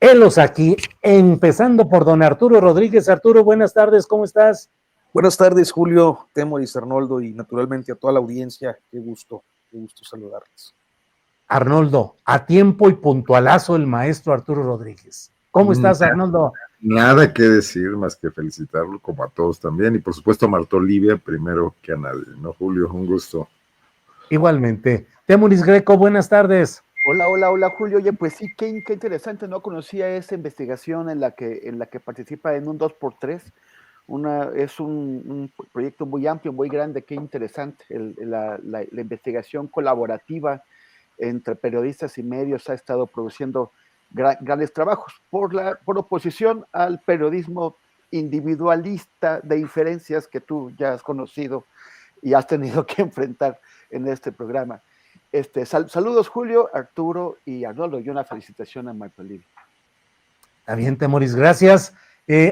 Helos aquí, empezando por don Arturo Rodríguez. Arturo, buenas tardes, ¿cómo estás? Buenas tardes, Julio, Temoris, Arnoldo y naturalmente a toda la audiencia. Qué gusto saludarles. Arnoldo, a tiempo y puntualazo el maestro Arturo Rodríguez. ¿Cómo estás, Arnoldo? Nada que decir más que felicitarlo, como a todos también, y por supuesto a Marta Olivia, primero que a nadie, ¿no, Julio? Un gusto. Igualmente. Temoris Greco, buenas tardes. Hola, Julio. Oye, pues sí, qué interesante, no conocía esa investigación en la que participa en un 2x3. Es un proyecto muy amplio, muy grande, qué interesante. La investigación colaborativa entre periodistas y medios ha estado produciendo grandes trabajos por oposición al periodismo individualista de inferencias que tú ya has conocido y has tenido que enfrentar en este programa. Saludos, Julio, Arturo y Arnoldo, y una felicitación a Marta Olivia. Está bien, Temoris, gracias.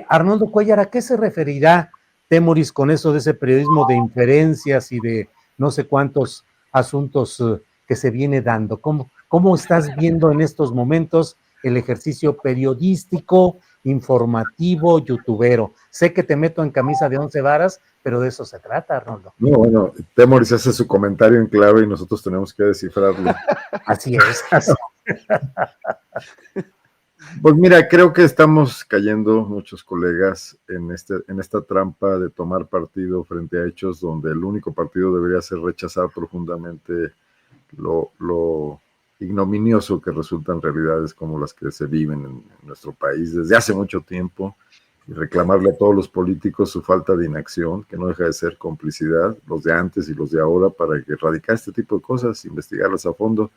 Arnoldo Cuellar, ¿a qué se referirá Temoris con eso de ese periodismo de inferencias y de no sé cuántos asuntos que se viene dando? ¿Cómo estás viendo en estos momentos el ejercicio periodístico, informativo, youtubero? Sé que te meto en camisa de 11 varas, pero de eso se trata, Arnoldo. No, bueno, Temoris hace su comentario en clave y nosotros tenemos que descifrarlo. Así es. Así. Pues mira, creo que estamos cayendo muchos colegas en esta trampa de tomar partido frente a hechos donde el único partido debería ser rechazar profundamente lo ignominioso que resultan realidades como las que se viven en nuestro país desde hace mucho tiempo, y reclamarle a todos los políticos su falta de inacción, que no deja de ser complicidad, los de antes y los de ahora, para erradicar este tipo de cosas, investigarlas a fondo.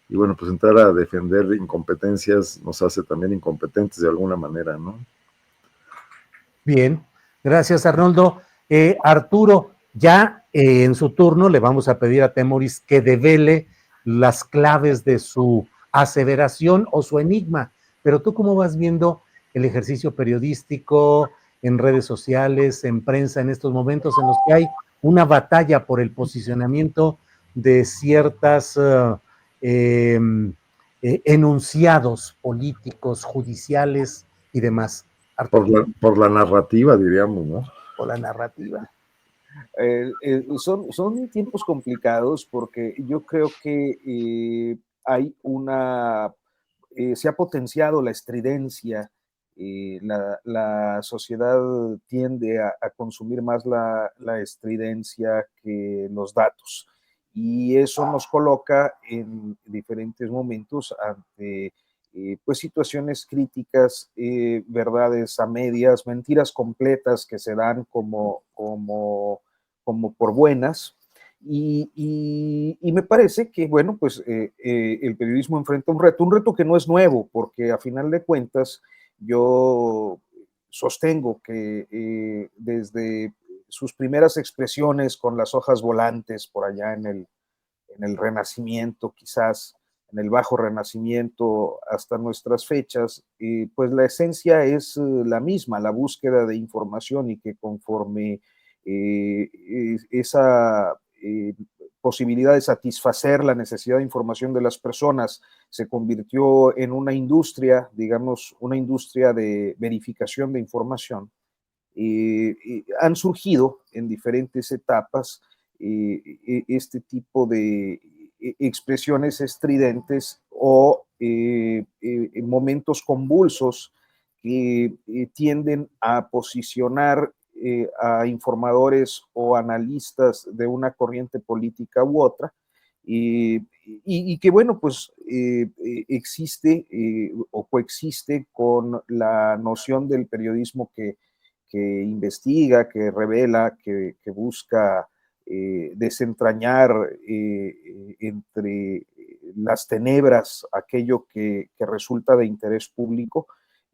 Y bueno, pues entrar a defender incompetencias nos hace también incompetentes de alguna manera, ¿no? Bien, gracias, Arnoldo. Arturo, ya en su turno le vamos a pedir a Temoris que devele las claves de su aseveración o su enigma, pero tú cómo vas viendo el ejercicio periodístico en redes sociales, en prensa, en estos momentos en los que hay una batalla por el posicionamiento de ciertas enunciados políticos, judiciales y demás. Por la narrativa, diríamos, ¿no? Por la narrativa. Son tiempos complicados porque yo creo que hay se ha potenciado la estridencia. La sociedad tiende a consumir más la estridencia que los datos, y eso nos coloca en diferentes momentos ante pues situaciones críticas, verdades a medias, mentiras completas que se dan como por buenas. Y me parece que, bueno, pues el periodismo enfrenta un reto que no es nuevo, porque a final de cuentas yo sostengo que desde sus primeras expresiones con las hojas volantes por allá en el Renacimiento, quizás en el Bajo Renacimiento hasta nuestras fechas, pues la esencia es la misma, la búsqueda de información, y que conforme esa posibilidad de satisfacer la necesidad de información de las personas se convirtió en una industria, digamos, una industria de verificación de información, han surgido en diferentes etapas este tipo de expresiones estridentes o momentos convulsos que tienden a posicionar a informadores o analistas de una corriente política u otra, y que, bueno, pues existe o coexiste con la noción del periodismo que investiga, que revela, que busca desentrañar entre las tenebras aquello que resulta de interés público.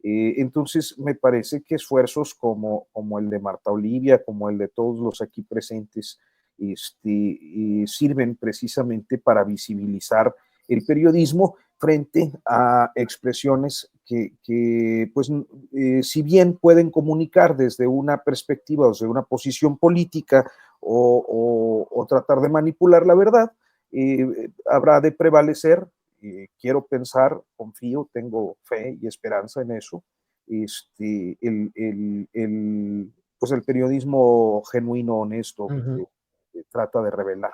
Entonces me parece que esfuerzos como el de Marta Olivia, como el de todos los aquí presentes, sirven precisamente para visibilizar el periodismo frente a expresiones que pues, si bien pueden comunicar desde una perspectiva, desde una posición política o tratar de manipular la verdad, habrá de prevalecer quiero pensar, confío, tengo fe y esperanza en eso, pues el periodismo genuino, honesto, que trata de revelar.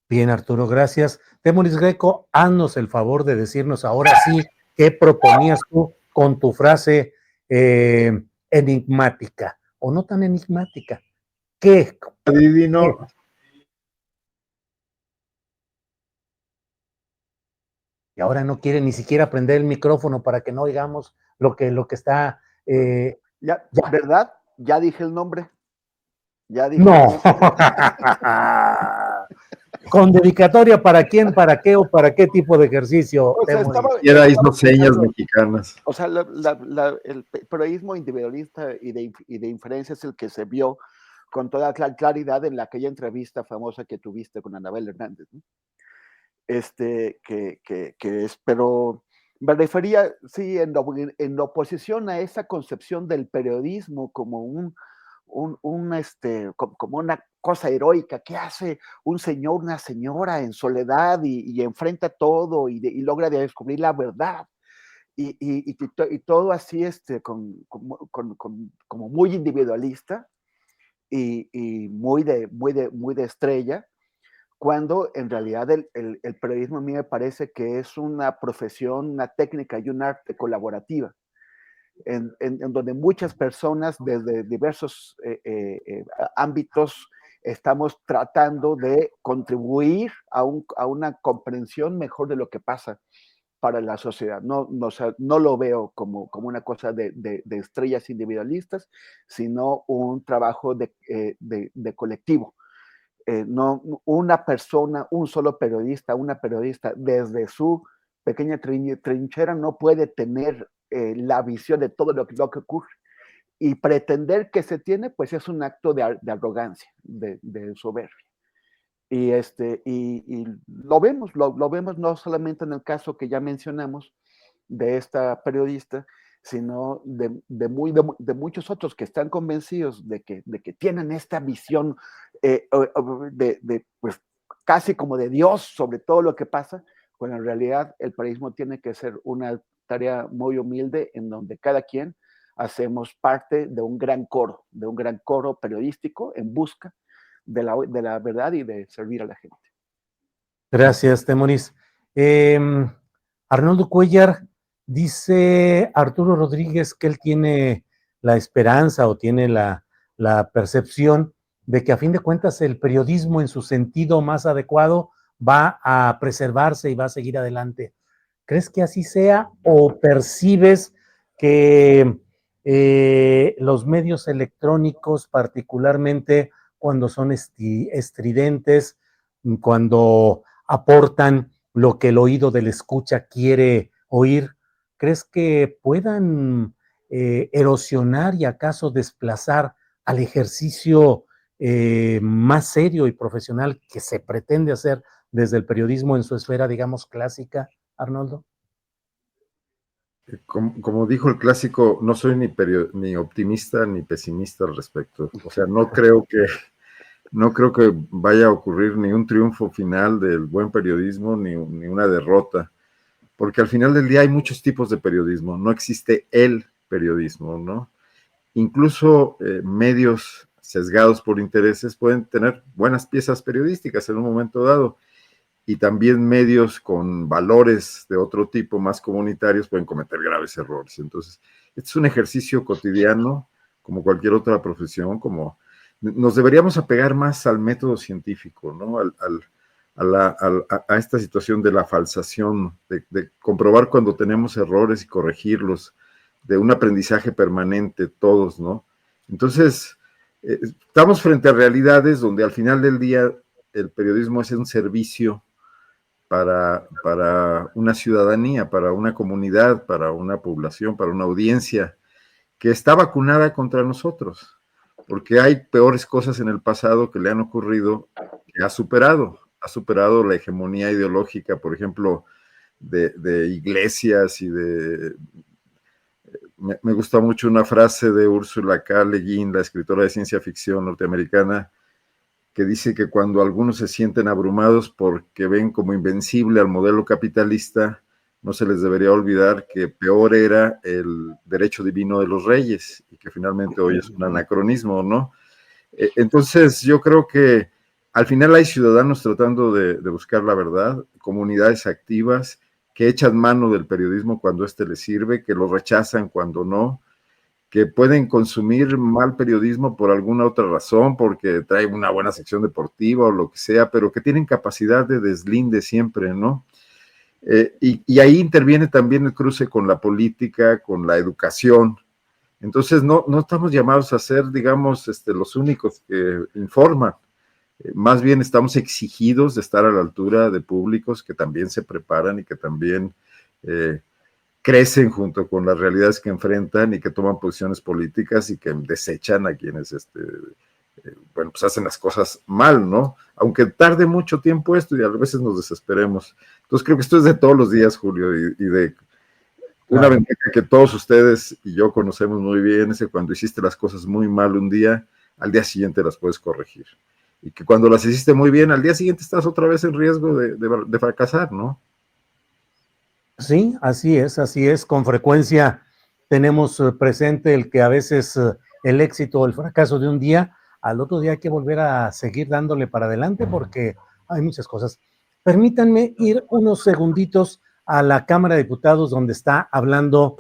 Bien, Arturo, gracias. Temoris Greco, haznos el favor de decirnos ahora sí qué proponías tú con tu frase enigmática, o no tan enigmática. ¿Qué? Adivino. Y ahora no quiere ni siquiera prender el micrófono para que no oigamos lo que está... Ya, ¿verdad? Ya dije el nombre. Ya dije No. ¿Con dedicatoria para quién, para qué o para qué tipo de ejercicio? O sea, Y era hizo señas mexicanas. O sea, el periodismo individualista y de inferencia es el que se vio con toda claridad en aquella entrevista famosa que tuviste con Anabel Hernández, ¿no? Pero me refería, sí, en oposición a esa concepción del periodismo como como una cosa heroica que hace un señor, una señora en soledad y enfrenta todo y logra descubrir la verdad. Y todo así como muy individualista y muy de estrella, cuando en realidad el periodismo a mí me parece que es una profesión, una técnica y un arte colaborativa, en donde muchas personas desde diversos ámbitos estamos tratando de contribuir a una comprensión mejor de lo que pasa para la sociedad. No lo veo como una cosa de estrellas individualistas, sino un trabajo de colectivo. No una persona, un solo periodista, una periodista desde su pequeña trinchera no puede tener la visión de todo lo que ocurre. Y pretender que se tiene, pues es un acto de arrogancia, de soberbia. Y lo vemos no solamente en el caso que ya mencionamos de esta periodista, sino de muchos otros que están convencidos de que tienen esta visión pues, casi como de Dios sobre todo lo que pasa, cuando en realidad el periodismo tiene que ser una tarea muy humilde en donde cada quien hacemos parte de un gran coro periodístico en busca de la verdad y de servir a la gente. Gracias, Temoris. Arnoldo Cuellar, dice Arturo Rodríguez que él tiene la esperanza o tiene la percepción de que a fin de cuentas el periodismo en su sentido más adecuado va a preservarse y va a seguir adelante. ¿Crees que así sea o percibes que los medios electrónicos, particularmente cuando son estridentes, cuando aportan lo que el oído del escucha quiere oír, crees que puedan erosionar y acaso desplazar al ejercicio más serio y profesional que se pretende hacer desde el periodismo en su esfera, digamos, clásica, Arnoldo? Como dijo el clásico, no soy ni optimista ni pesimista al respecto. O sea, no creo que vaya a ocurrir ni un triunfo final del buen periodismo ni una derrota, porque al final del día hay muchos tipos de periodismo, no existe el periodismo, ¿no? Incluso medios sesgados por intereses pueden tener buenas piezas periodísticas en un momento dado, y también medios con valores de otro tipo, más comunitarios, pueden cometer graves errores. Entonces, este es un ejercicio cotidiano, como cualquier otra profesión, como nos deberíamos apegar más al método científico, ¿no? A esta situación de la falsación, de comprobar cuando tenemos errores y corregirlos, de un aprendizaje permanente todos, ¿no? Entonces, estamos frente a realidades donde al final del día el periodismo es un servicio para una ciudadanía, para una comunidad, para una población, para una audiencia que está vacunada contra nosotros, porque hay peores cosas en el pasado que le han ocurrido, que ha superado la hegemonía ideológica, por ejemplo, de iglesias y de... Me gusta mucho una frase de Ursula K. Le Guin, la escritora de ciencia ficción norteamericana, que dice que cuando algunos se sienten abrumados porque ven como invencible al modelo capitalista, no se les debería olvidar que peor era el derecho divino de los reyes y que finalmente hoy es un anacronismo, ¿no? Entonces yo creo que al final hay ciudadanos tratando de buscar la verdad, comunidades activas que echan mano del periodismo cuando éste les sirve, que lo rechazan cuando no, que pueden consumir mal periodismo por alguna otra razón, porque trae una buena sección deportiva o lo que sea, pero que tienen capacidad de deslinde siempre, ¿no? Y ahí interviene también el cruce con la política, con la educación. Entonces no estamos llamados a ser, digamos, los únicos que informan. Más bien estamos exigidos de estar a la altura de públicos que también se preparan y que también crecen junto con las realidades que enfrentan y que toman posiciones políticas y que desechan a quienes bueno, pues hacen las cosas mal, ¿no? Aunque tarde mucho tiempo esto y a veces nos desesperemos. Entonces creo que esto es de todos los días, Julio, y de una ventaja que todos ustedes y yo conocemos muy bien es que cuando hiciste las cosas muy mal un día, al día siguiente las puedes corregir. Y que cuando las hiciste muy bien, al día siguiente estás otra vez en riesgo de fracasar, ¿no? Sí, así es, así es. Con frecuencia tenemos presente el que a veces el éxito o el fracaso de un día, al otro día hay que volver a seguir dándole para adelante porque hay muchas cosas. Permítanme ir unos segunditos a la Cámara de Diputados donde está hablando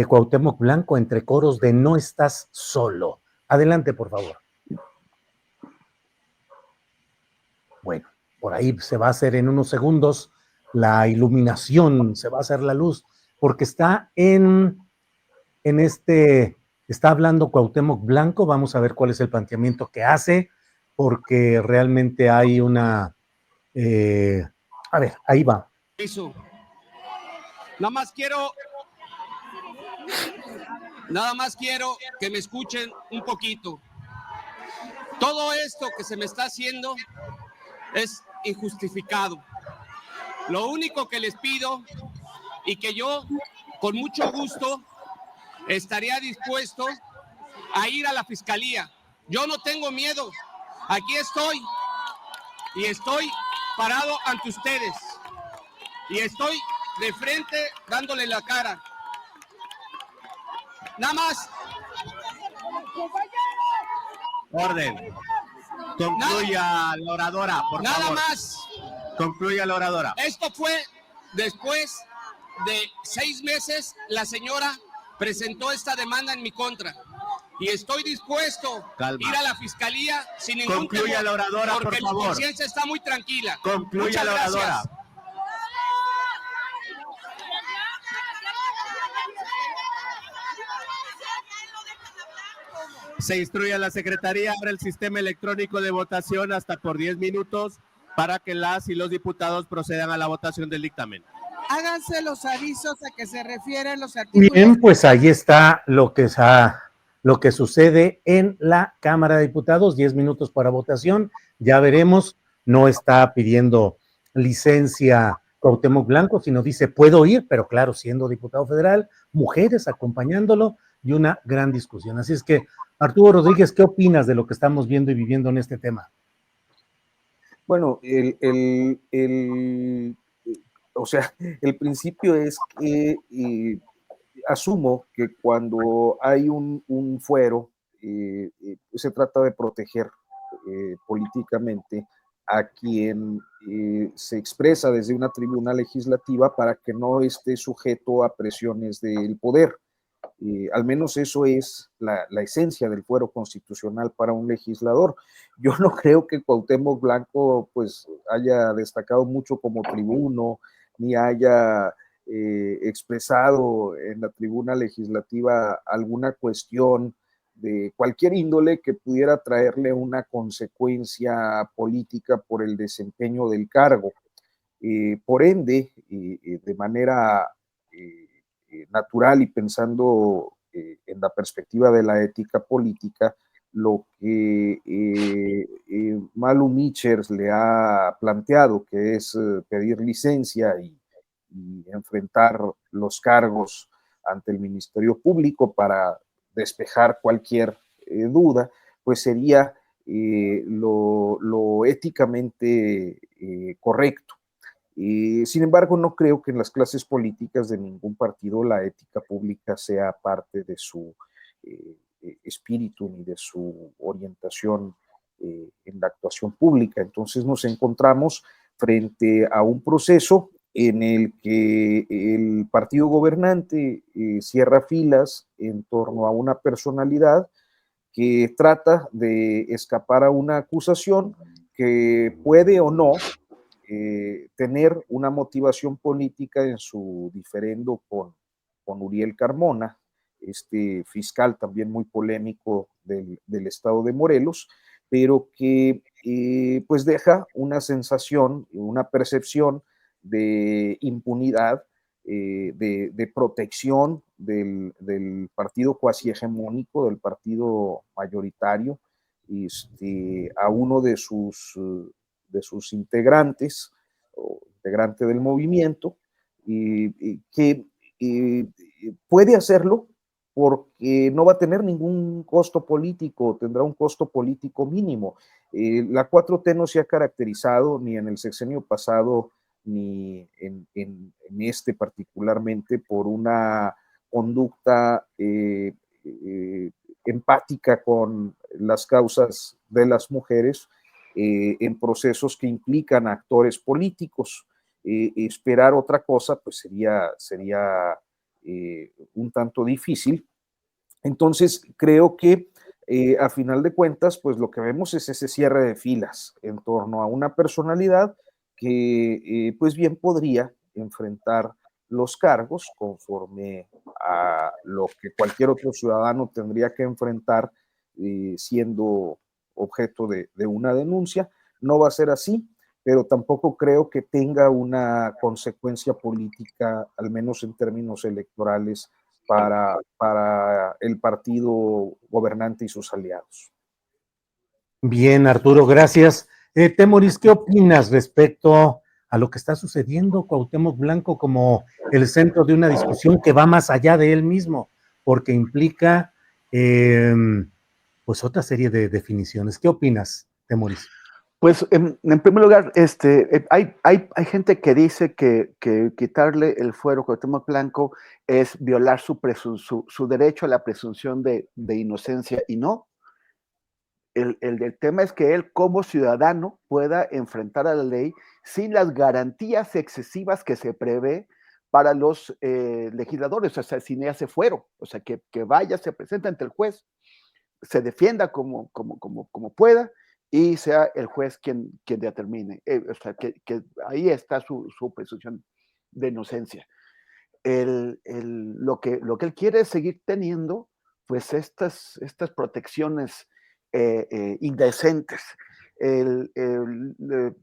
Cuauhtémoc Blanco entre coros de No estás solo. Adelante, por favor. Bueno, por ahí se va a hacer en unos segundos la iluminación, se va a hacer la luz, porque está está hablando Cuauhtémoc Blanco, vamos a ver cuál es el planteamiento que hace, porque realmente hay a ver, ahí va. Eso. Nada más quiero que me escuchen un poquito. Todo esto que se me está haciendo es injustificado. Lo único que les pido y que yo con mucho gusto estaría dispuesto a ir a la fiscalía. Yo no tengo miedo. Aquí estoy y estoy parado ante ustedes y estoy de frente dándole la cara. Nada más. Orden. Concluya la oradora, por favor. Nada más. Concluya la oradora. Esto fue después de 6 meses, la señora presentó esta demanda en mi contra. Y estoy dispuesto a ir a la fiscalía sin ningún Concluya la oradora, porque por favor. mi conciencia está muy tranquila. Concluya Muchas la oradora. gracias. Se instruye a la Secretaría, abre el sistema electrónico de votación hasta por 10 minutos para que las y los diputados procedan a la votación del dictamen. Háganse los avisos a que se refieren los artículos. Bien, pues ahí está lo que sucede en la Cámara de Diputados, 10 minutos para votación, ya veremos, no está pidiendo licencia Cuauhtémoc Blanco, sino dice, puedo ir, pero claro, siendo diputado federal, mujeres acompañándolo y una gran discusión. Así es que, Arturo Rodríguez, ¿qué opinas de lo que estamos viendo y viviendo en este tema? Bueno, o sea, el principio es que asumo que cuando hay un fuero, se trata de proteger políticamente a quien se expresa desde una tribuna legislativa para que no esté sujeto a presiones del poder. Al menos eso es la esencia del fuero constitucional para un legislador. Yo no creo que Cuauhtémoc Blanco pues haya destacado mucho como tribuno, ni haya expresado en la tribuna legislativa alguna cuestión de cualquier índole que pudiera traerle una consecuencia política por el desempeño del cargo. Por ende, de manera natural y pensando en la perspectiva de la ética política, lo que Malu Michers le ha planteado, que es pedir licencia y enfrentar los cargos ante el Ministerio Público para despejar cualquier duda, pues sería lo éticamente correcto. Sin embargo, no creo que en las clases políticas de ningún partido la ética pública sea parte de su espíritu ni de su orientación en la actuación pública. Entonces nos encontramos frente a un proceso en el que el partido gobernante cierra filas en torno a una personalidad que trata de escapar a una acusación que puede o no tener una motivación política en su diferendo con Uriel Carmona, este fiscal también muy polémico del estado de Morelos, pero que pues deja una sensación, una percepción de impunidad, de protección del partido cuasi hegemónico, del partido mayoritario, a uno de sus integrantes o integrante del movimiento, que puede hacerlo porque no va a tener ningún costo político, tendrá un costo político mínimo. La 4T no se ha caracterizado ni en el sexenio pasado ni en este particularmente por una conducta empática con las causas de las mujeres en procesos que implican a actores políticos. Esperar otra cosa pues sería un tanto difícil. Entonces creo que a final de cuentas pues lo que vemos es ese cierre de filas en torno a una personalidad que pues bien podría enfrentar los cargos conforme a lo que cualquier otro ciudadano tendría que enfrentar siendo objeto de una denuncia. No va a ser así, pero tampoco creo que tenga una consecuencia política, al menos en términos electorales, para el partido gobernante y sus aliados. Bien, Arturo, gracias. Temoris, ¿qué opinas respecto a lo que está sucediendo Cuauhtémoc Blanco como el centro de una discusión que va más allá de él mismo, porque implica pues otra serie de definiciones? ¿Qué opinas, Temoris? Pues en primer lugar, hay gente que dice que quitarle el fuero a Cuauhtémoc Blanco es violar su derecho a la presunción de inocencia, y no. El tema es que él como ciudadano pueda enfrentar a la ley sin las garantías excesivas que se prevé para los legisladores, o sea, sin ese fuero, o sea, que vaya, se presente ante el juez, se defienda como pueda y sea el juez quien determine. O sea, que ahí está su presunción de inocencia. Lo que él quiere es seguir teniendo, pues, estas protecciones indecentes.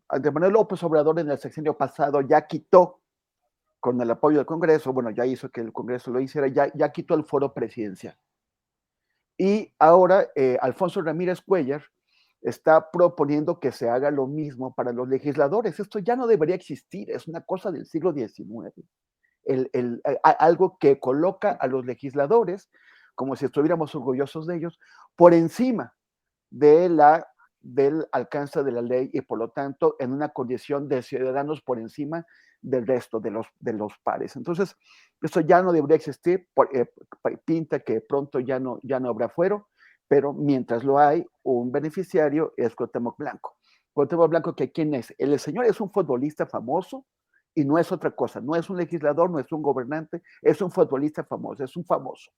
Andrés Manuel López Obrador en el sexenio pasado ya quitó, con el apoyo del Congreso, bueno, ya hizo que el Congreso lo hiciera, ya quitó el foro presidencial. Y ahora Alfonso Ramírez Cuellar está proponiendo que se haga lo mismo para los legisladores. Esto ya no debería existir, es una cosa del siglo XIX. Algo que coloca a los legisladores, como si estuviéramos orgullosos de ellos, por encima del alcance de la ley y por lo tanto en una condición de ciudadanos por encima del resto de los pares. Entonces, esto ya no debería existir, pinta que pronto ya no habrá fuero, pero mientras lo hay, un beneficiario es Cuauhtémoc Blanco. Cuauhtémoc Blanco, que ¿quién es? El señor es un futbolista famoso y no es otra cosa, no es un legislador, no es un gobernante, es un futbolista famoso, es un famoso.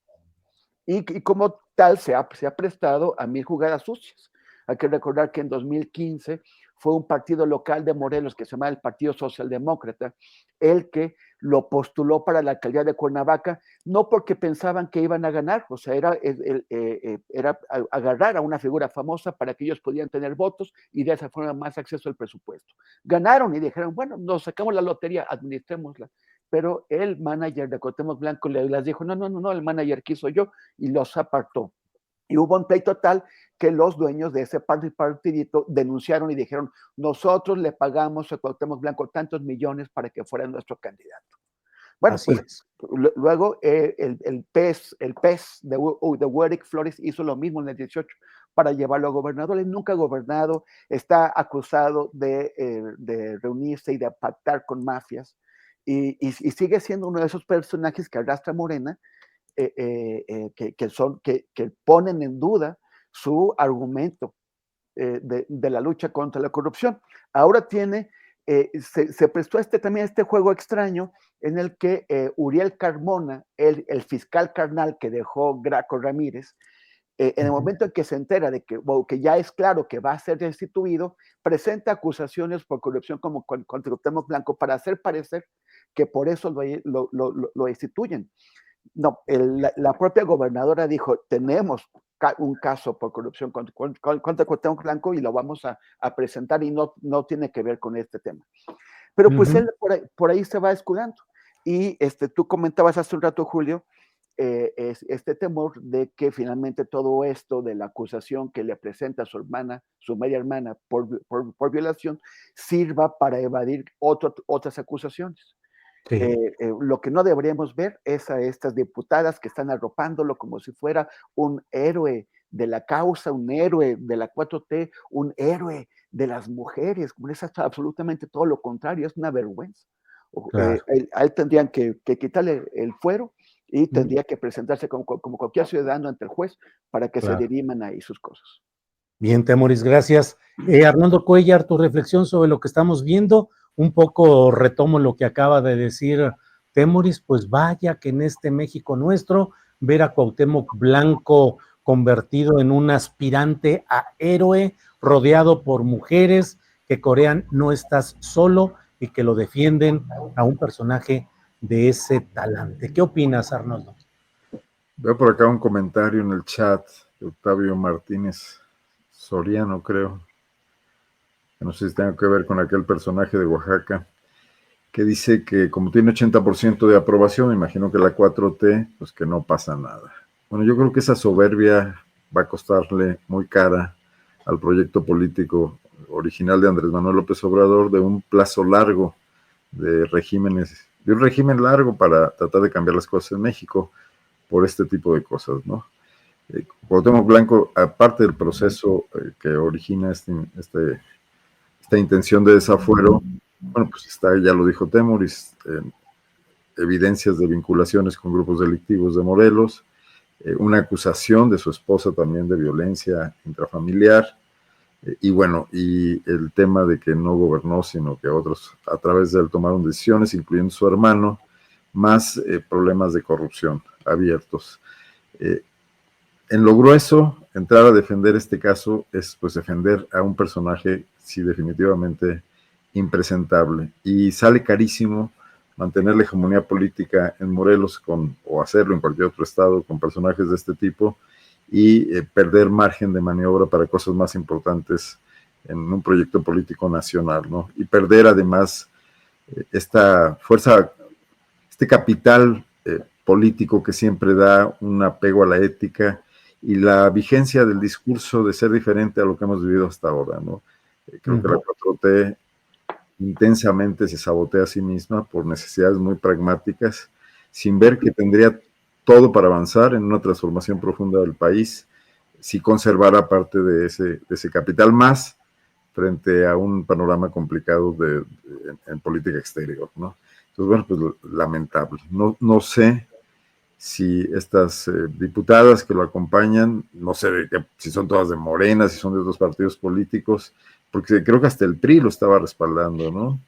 Y como tal se ha prestado a 1000 jugadas sucias. Hay que recordar que en 2015 fue un partido local de Morelos que se llama el Partido Socialdemócrata, el que lo postuló para la alcaldía de Cuernavaca, no porque pensaban que iban a ganar, o sea, era agarrar a una figura famosa para que ellos pudieran tener votos y de esa forma más acceso al presupuesto. Ganaron y dijeron, bueno, nos sacamos la lotería, administrémosla. Pero el manager de Cuauhtémoc Blanco les dijo, no, el manager quiso yo, y los apartó. Y hubo un pleito tal que los dueños de ese partidito denunciaron y dijeron, nosotros le pagamos a Cuauhtémoc Blanco tantos millones para que fuera nuestro candidato. Bueno, Así pues luego el PES de Warwick Flores hizo lo mismo en el 18, para llevarlo a gobernador. Él nunca ha gobernado, está acusado de reunirse y de pactar con mafias, y sigue siendo uno de esos personajes que arrastra Morena, que ponen en duda su argumento de la lucha contra la corrupción. Ahora se prestó también este juego extraño en el que Uriel Carmona, el fiscal carnal que dejó Graco Ramírez, en el momento en que se entera de que ya es claro que va a ser destituido, presenta acusaciones por corrupción contra Cuauhtémoc Blanco para hacer parecer que por eso lo destituyen. No, la propia gobernadora dijo, tenemos un caso por corrupción contra Cuauhtémoc Blanco y lo vamos a presentar, y no tiene que ver con este tema. Pero pues él por ahí se va escudando. Y tú comentabas hace un rato, Julio, este temor de que finalmente todo esto de la acusación que le presenta a su hermana, su media hermana, por violación, sirva para evadir otras acusaciones. Sí. Lo que no deberíamos ver es a estas diputadas que están arropándolo como si fuera un héroe de la causa, un héroe de la 4T, un héroe de las mujeres, como es absolutamente todo lo contrario, es una vergüenza. Claro. A él tendrían que quitarle el fuero y tendría que presentarse como cualquier ciudadano ante el juez para que se diriman ahí sus cosas. Bien, Temoris, gracias. Arnoldo Cuellar, tu reflexión sobre lo que estamos viendo, un poco retomo lo que acaba de decir Temoris, pues vaya que en este México nuestro, ver a Cuauhtémoc Blanco convertido en un aspirante a héroe, rodeado por mujeres que corean no estás solo y que lo defienden a un personaje de ese talante. ¿Qué opinas, Arnoldo? Veo por acá un comentario en el chat de Octavio Martínez Soriano, creo, que no sé si tenga que ver con aquel personaje de Oaxaca, que dice que como tiene 80% de aprobación, me imagino que la 4T, pues que no pasa nada. Bueno, yo creo que esa soberbia va a costarle muy cara al proyecto político original de Andrés Manuel López Obrador, de un plazo largo de un régimen largo para tratar de cambiar las cosas en México por este tipo de cosas, ¿no? Cuauhtémoc Blanco, aparte del proceso que origina esta intención de desafuero, bueno, pues está, ya lo dijo Temoris, evidencias de vinculaciones con grupos delictivos de Morelos, una acusación de su esposa también de violencia intrafamiliar, y bueno, y el tema de que no gobernó, sino que otros a través de él tomaron decisiones, incluyendo su hermano, más problemas de corrupción abiertos. En lo grueso, entrar a defender este caso es pues defender a un personaje, sí, definitivamente impresentable, y sale carísimo mantener la hegemonía política en Morelos o hacerlo en cualquier otro estado con personajes de este tipo, y perder margen de maniobra para cosas más importantes en un proyecto político nacional, ¿no? Y perder además esta fuerza, este capital político que siempre da un apego a la ética y la vigencia del discurso de ser diferente a lo que hemos vivido hasta ahora, ¿no? Creo que la 4T intensamente se sabotea a sí misma por necesidades muy pragmáticas, sin ver que tendría todo para avanzar en una transformación profunda del país, si conservara parte de ese capital más frente a un panorama complicado en política exterior, ¿no? Entonces, bueno, pues lamentable. No sé si estas diputadas que lo acompañan, no sé si son todas de Morena, si son de otros partidos políticos, porque creo que hasta el PRI lo estaba respaldando, ¿no?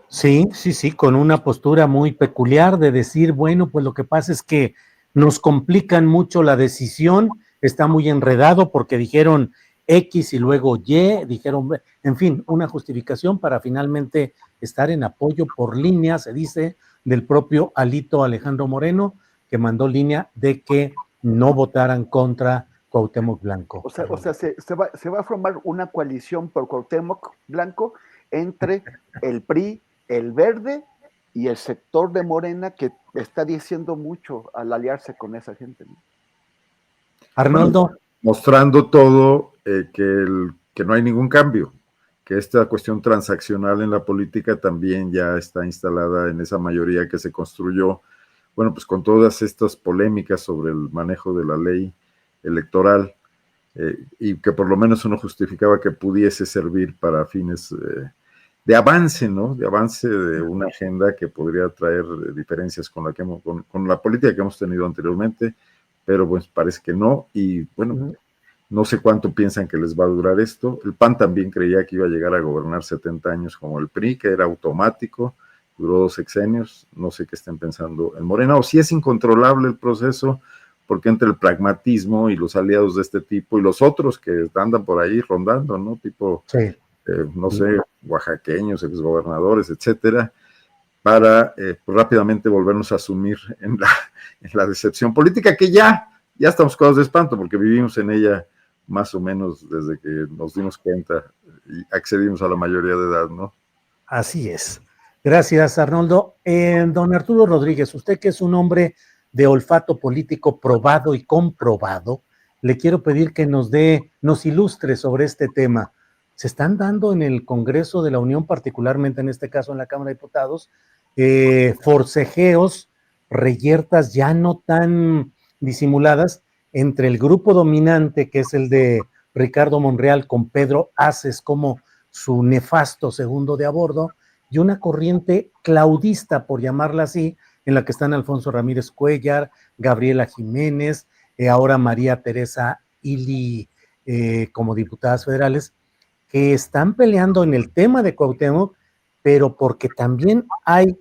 Sí, con una postura muy peculiar de decir, bueno, pues lo que pasa es que nos complican mucho la decisión, está muy enredado porque dijeron X y luego Y, dijeron, en fin, una justificación para finalmente estar en apoyo por línea, se dice, del propio Alito Alejandro Moreno, que mandó línea de que no votaran contra Cuauhtémoc Blanco. O sea, se va a formar una coalición por Cuauhtémoc Blanco entre el PRI, el Verde y el sector de Morena, que está diciendo mucho al aliarse con esa gente, ¿no? Arnoldo. Bueno, mostrando todo que no hay ningún cambio, que esta cuestión transaccional en la política también ya está instalada en esa mayoría que se construyó, bueno, pues con todas estas polémicas sobre el manejo de la ley electoral, y que por lo menos uno justificaba que pudiese servir para fines de avance, ¿no? De avance de una agenda que podría traer diferencias con la política que hemos tenido anteriormente, pero pues parece que no, y bueno, no sé cuánto piensan que les va a durar esto. El PAN también creía que iba a llegar a gobernar 70 años como el PRI, que era automático, duró 2 sexenios, no sé qué estén pensando en Morena, o si es incontrolable el proceso, porque entre el pragmatismo y los aliados de este tipo y los otros que andan por ahí rondando, ¿no? Tipo, Sí. no sé, oaxaqueños, exgobernadores, etcétera, para pues rápidamente volvernos a sumir en la decepción política que ya estamos causados de espanto, porque vivimos en ella más o menos desde que nos dimos cuenta y accedimos a la mayoría de edad, ¿no? Así es. Gracias, Arnoldo. Don Arturo Rodríguez, usted que es un hombre de olfato político probado y comprobado, le quiero pedir que nos ilustre sobre este tema. Se están dando en el Congreso de la Unión, particularmente en este caso en la Cámara de Diputados, forcejeos, reyertas ya no tan disimuladas entre el grupo dominante, que es el de Ricardo Monreal, con Pedro Aces como su nefasto segundo de a bordo, y una corriente claudista, por llamarla así, en la que están Alfonso Ramírez Cuellar, Gabriela Jiménez, ahora María Teresa Ili como diputadas federales, que están peleando en el tema de Cuauhtémoc, pero porque también hay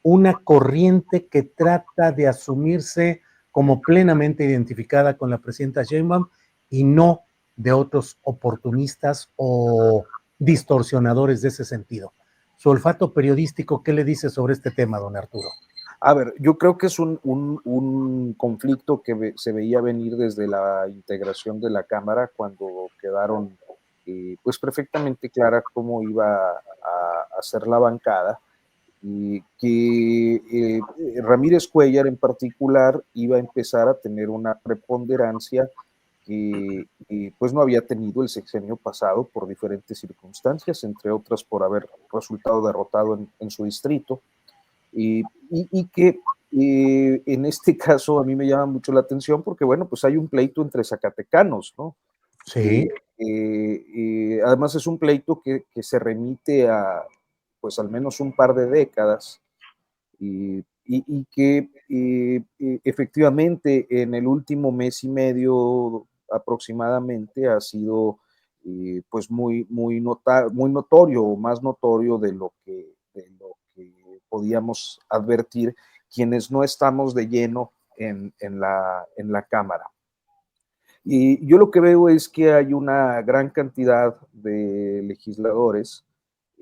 una corriente que trata de asumirse como plenamente identificada con la presidenta Sheinbaum y no de otros oportunistas o distorsionadores de ese sentido. Su olfato periodístico, ¿qué le dice sobre este tema, don Arturo? A ver, yo creo que es un conflicto que se veía venir desde la integración de la Cámara cuando quedaron pues perfectamente clara cómo iba a ser la bancada y que Ramírez Cuellar en particular iba a empezar a tener una preponderancia que pues no había tenido el sexenio pasado por diferentes circunstancias, entre otras por haber resultado derrotado en su distrito, y que en este caso a mí me llama mucho la atención porque, bueno, pues hay un pleito entre zacatecanos, ¿no? Sí. Además es un pleito que se remite a, pues al menos un par de décadas y que efectivamente en el último mes y medio aproximadamente ha sido pues muy notorio, más notorio de lo que podíamos advertir quienes no estamos de lleno en la Cámara. Y yo lo que veo es que hay una gran cantidad de legisladores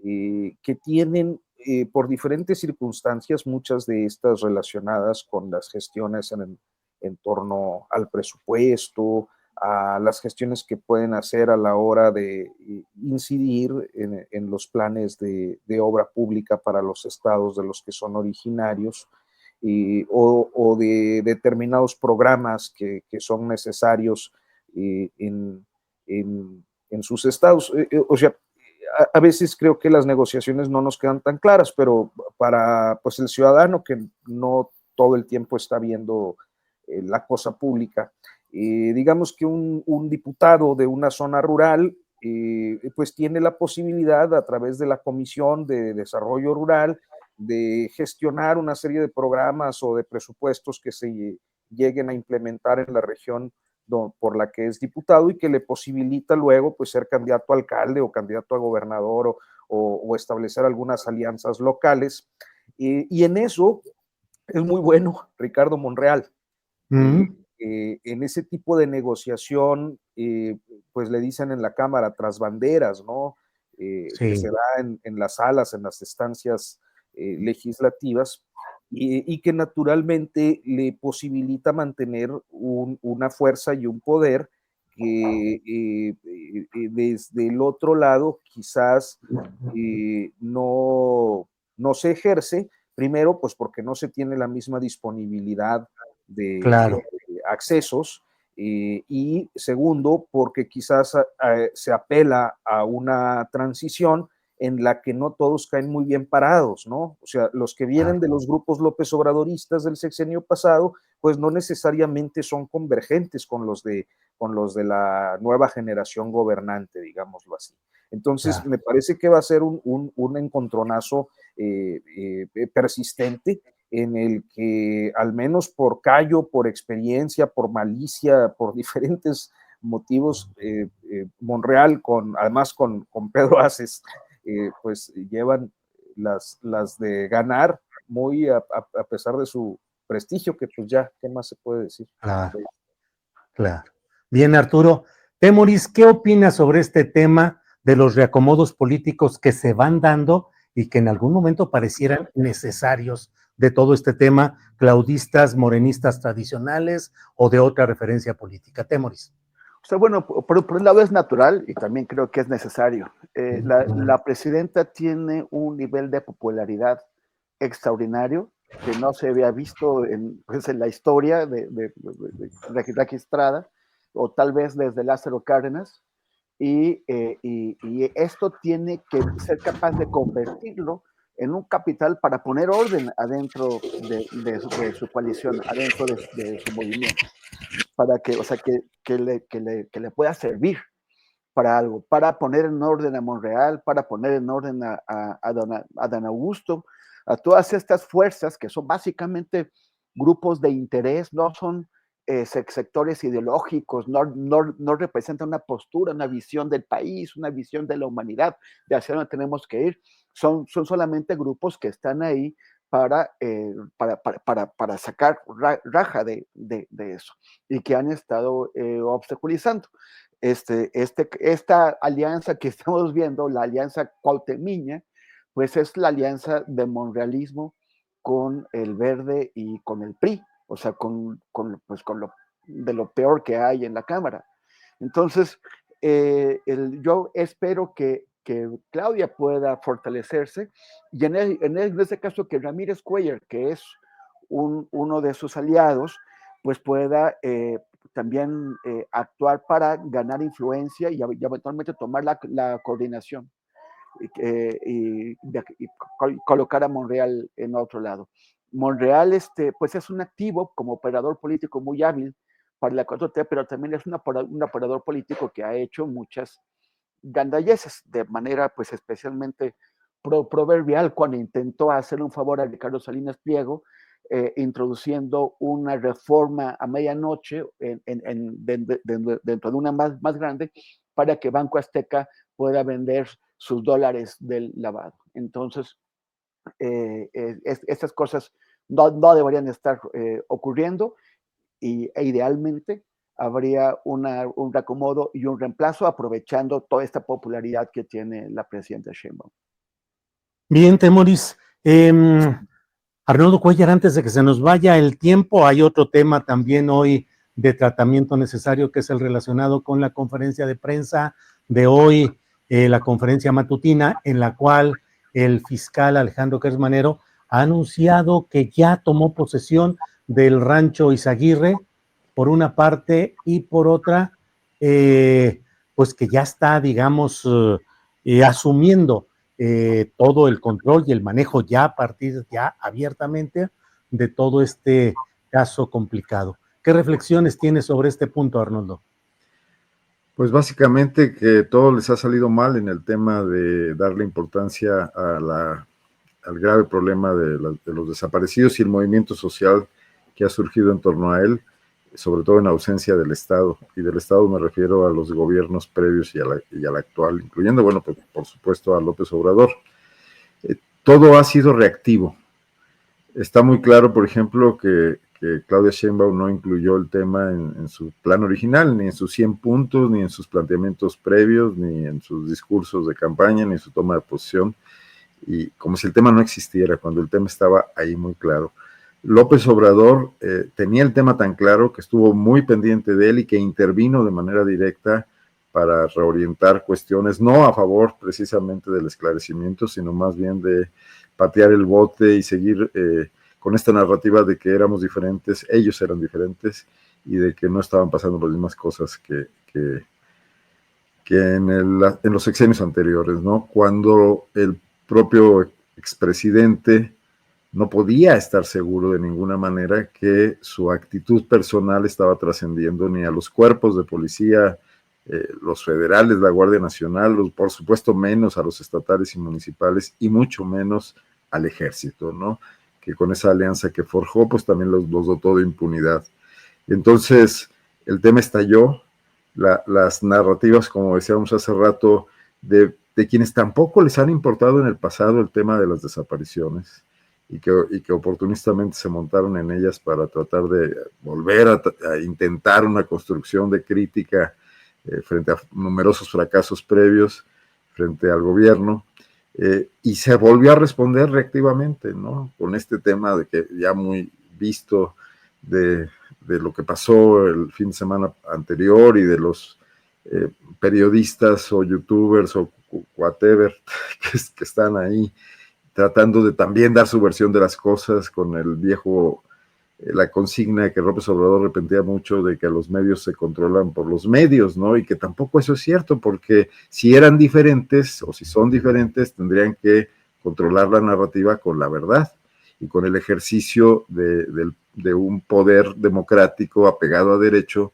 que tienen, por diferentes circunstancias, muchas de estas relacionadas con las gestiones en torno al presupuesto, a las gestiones que pueden hacer a la hora de incidir en los planes de obra pública para los estados de los que son originarios, o de determinados programas que son necesarios en sus estados. O sea, a veces creo que las negociaciones no nos quedan tan claras, pero para pues, el ciudadano que no todo el tiempo está viendo la cosa pública, digamos que un diputado de una zona rural pues tiene la posibilidad a través de la Comisión de Desarrollo Rural de gestionar una serie de programas o de presupuestos que se lleguen a implementar en la región por la que es diputado y que le posibilita luego pues ser candidato a alcalde o candidato a gobernador o establecer algunas alianzas locales. Y en eso es muy bueno Ricardo Monreal. En ese tipo de negociación, pues le dicen en la Cámara tras banderas, ¿no? Sí. Que se da en las salas, en las estancias legislativas, y que naturalmente le posibilita mantener una fuerza y un poder que desde el otro lado quizás no se ejerce, primero pues porque no se tiene la misma disponibilidad Claro. de accesos, y segundo porque quizás se apela a una transición en la que no todos caen muy bien parados, ¿no? O sea, los que vienen de los grupos López Obradoristas del sexenio pasado, pues no necesariamente son convergentes con los de la nueva generación gobernante, digámoslo así. Entonces, me parece que va a ser un encontronazo persistente, en el que al menos por callo, por experiencia, por malicia, por diferentes motivos, Monreal, además con Pedro Aces, pues llevan las de ganar, muy a pesar de su prestigio, que pues ya, ¿qué más se puede decir? Claro, claro. Bien, Arturo. Temoris, ¿qué opinas sobre este tema de los reacomodos políticos que se van dando y que en algún momento parecieran necesarios de todo este tema, claudistas, morenistas tradicionales o de otra referencia política? Temoris. O sea, bueno, por un lado es natural y también creo que es necesario. La presidenta tiene un nivel de popularidad extraordinario que no se había visto pues, en la historia registrada, o tal vez desde Lázaro Cárdenas, y esto tiene que ser capaz de convertirlo en un capital para poner orden adentro de su coalición, adentro de su movimiento, para que, o sea, que le pueda servir para algo, para poner en orden a Monreal, para poner en orden a Dan Augusto, a todas estas fuerzas que son básicamente grupos de interés, no son sectores ideológicos, no representan una postura, una visión del país, una visión de la humanidad, de hacia dónde tenemos que ir, son solamente grupos que están ahí para sacar raja de eso y que han estado obstaculizando. Esta alianza que estamos viendo, la alianza cuauhtemiña, pues es la alianza de monrealismo con el Verde y con el PRI, o sea, con lo de lo peor que hay en la Cámara. Entonces, yo espero que Claudia pueda fortalecerse y en ese caso que Ramírez Cuellar, que es uno de sus aliados, pues pueda también actuar para ganar influencia y eventualmente tomar la coordinación y colocar a Monreal en otro lado. Monreal pues es un activo como operador político muy hábil para la 4T, pero también es un operador político que ha hecho muchas gandalleces de manera pues especialmente proverbial cuando intentó hacer un favor a Ricardo Salinas Pliego, introduciendo una reforma a medianoche dentro de una más grande para que Banco Azteca pueda vender sus dólares del lavado. Entonces, estas cosas no deberían estar ocurriendo e idealmente habría un reacomodo y un reemplazo aprovechando toda esta popularidad que tiene la presidenta Sheinbaum. Bien, Temoris. Arnoldo Cuellar, antes de que se nos vaya el tiempo, hay otro tema también hoy de tratamiento necesario, que es el relacionado con la conferencia de prensa de hoy, la conferencia matutina, en la cual el fiscal Alejandro Kersmanero ha anunciado que ya tomó posesión del rancho Izaguirre, por una parte, y por otra, pues que ya está, digamos, asumiendo todo el control y el manejo ya a partir, ya abiertamente, de todo este caso complicado. ¿Qué reflexiones tienes sobre este punto, Arnoldo? Pues básicamente que todo les ha salido mal en el tema de darle importancia al grave problema de los desaparecidos y el movimiento social que ha surgido en torno a él, sobre todo en ausencia del Estado. Y del Estado me refiero a los gobiernos previos y al actual, incluyendo, bueno, pues, por supuesto, a López Obrador. Todo ha sido reactivo. Está muy claro, por ejemplo, que Claudia Sheinbaum no incluyó el tema en su plan original, ni en sus 100 puntos, ni en sus planteamientos previos, ni en sus discursos de campaña, ni en su toma de posición, y como si el tema no existiera, cuando el tema estaba ahí muy claro. López Obrador tenía el tema tan claro que estuvo muy pendiente de él y que intervino de manera directa para reorientar cuestiones, no a favor precisamente del esclarecimiento, sino más bien de patear el bote y seguir con esta narrativa de que éramos diferentes, ellos eran diferentes y de que no estaban pasando las mismas cosas que en los sexenios anteriores, ¿no? Cuando el propio expresidente no podía estar seguro de ninguna manera que su actitud personal estaba trascendiendo ni a los cuerpos de policía, los federales, la Guardia Nacional, por supuesto menos a los estatales y municipales, y mucho menos al ejército, ¿no? Que con esa alianza que forjó, pues también los dotó de impunidad. Entonces, el tema estalló, las narrativas, como decíamos hace rato, de quienes tampoco les han importado en el pasado el tema de las desapariciones, y que oportunistamente se montaron en ellas para tratar de volver a intentar una construcción de crítica frente a numerosos fracasos previos, frente al gobierno, y se volvió a responder reactivamente, ¿no? Con este tema de que ya muy visto de lo que pasó el fin de semana anterior y de los periodistas o youtubers o whatever que están ahí tratando de también dar su versión de las cosas con el viejo, la consigna que López Obrador repetía mucho de que los medios se controlan por los medios, ¿no? Y que tampoco eso es cierto, porque si eran diferentes o si son diferentes, tendrían que controlar la narrativa con la verdad y con el ejercicio de un poder democrático apegado a derecho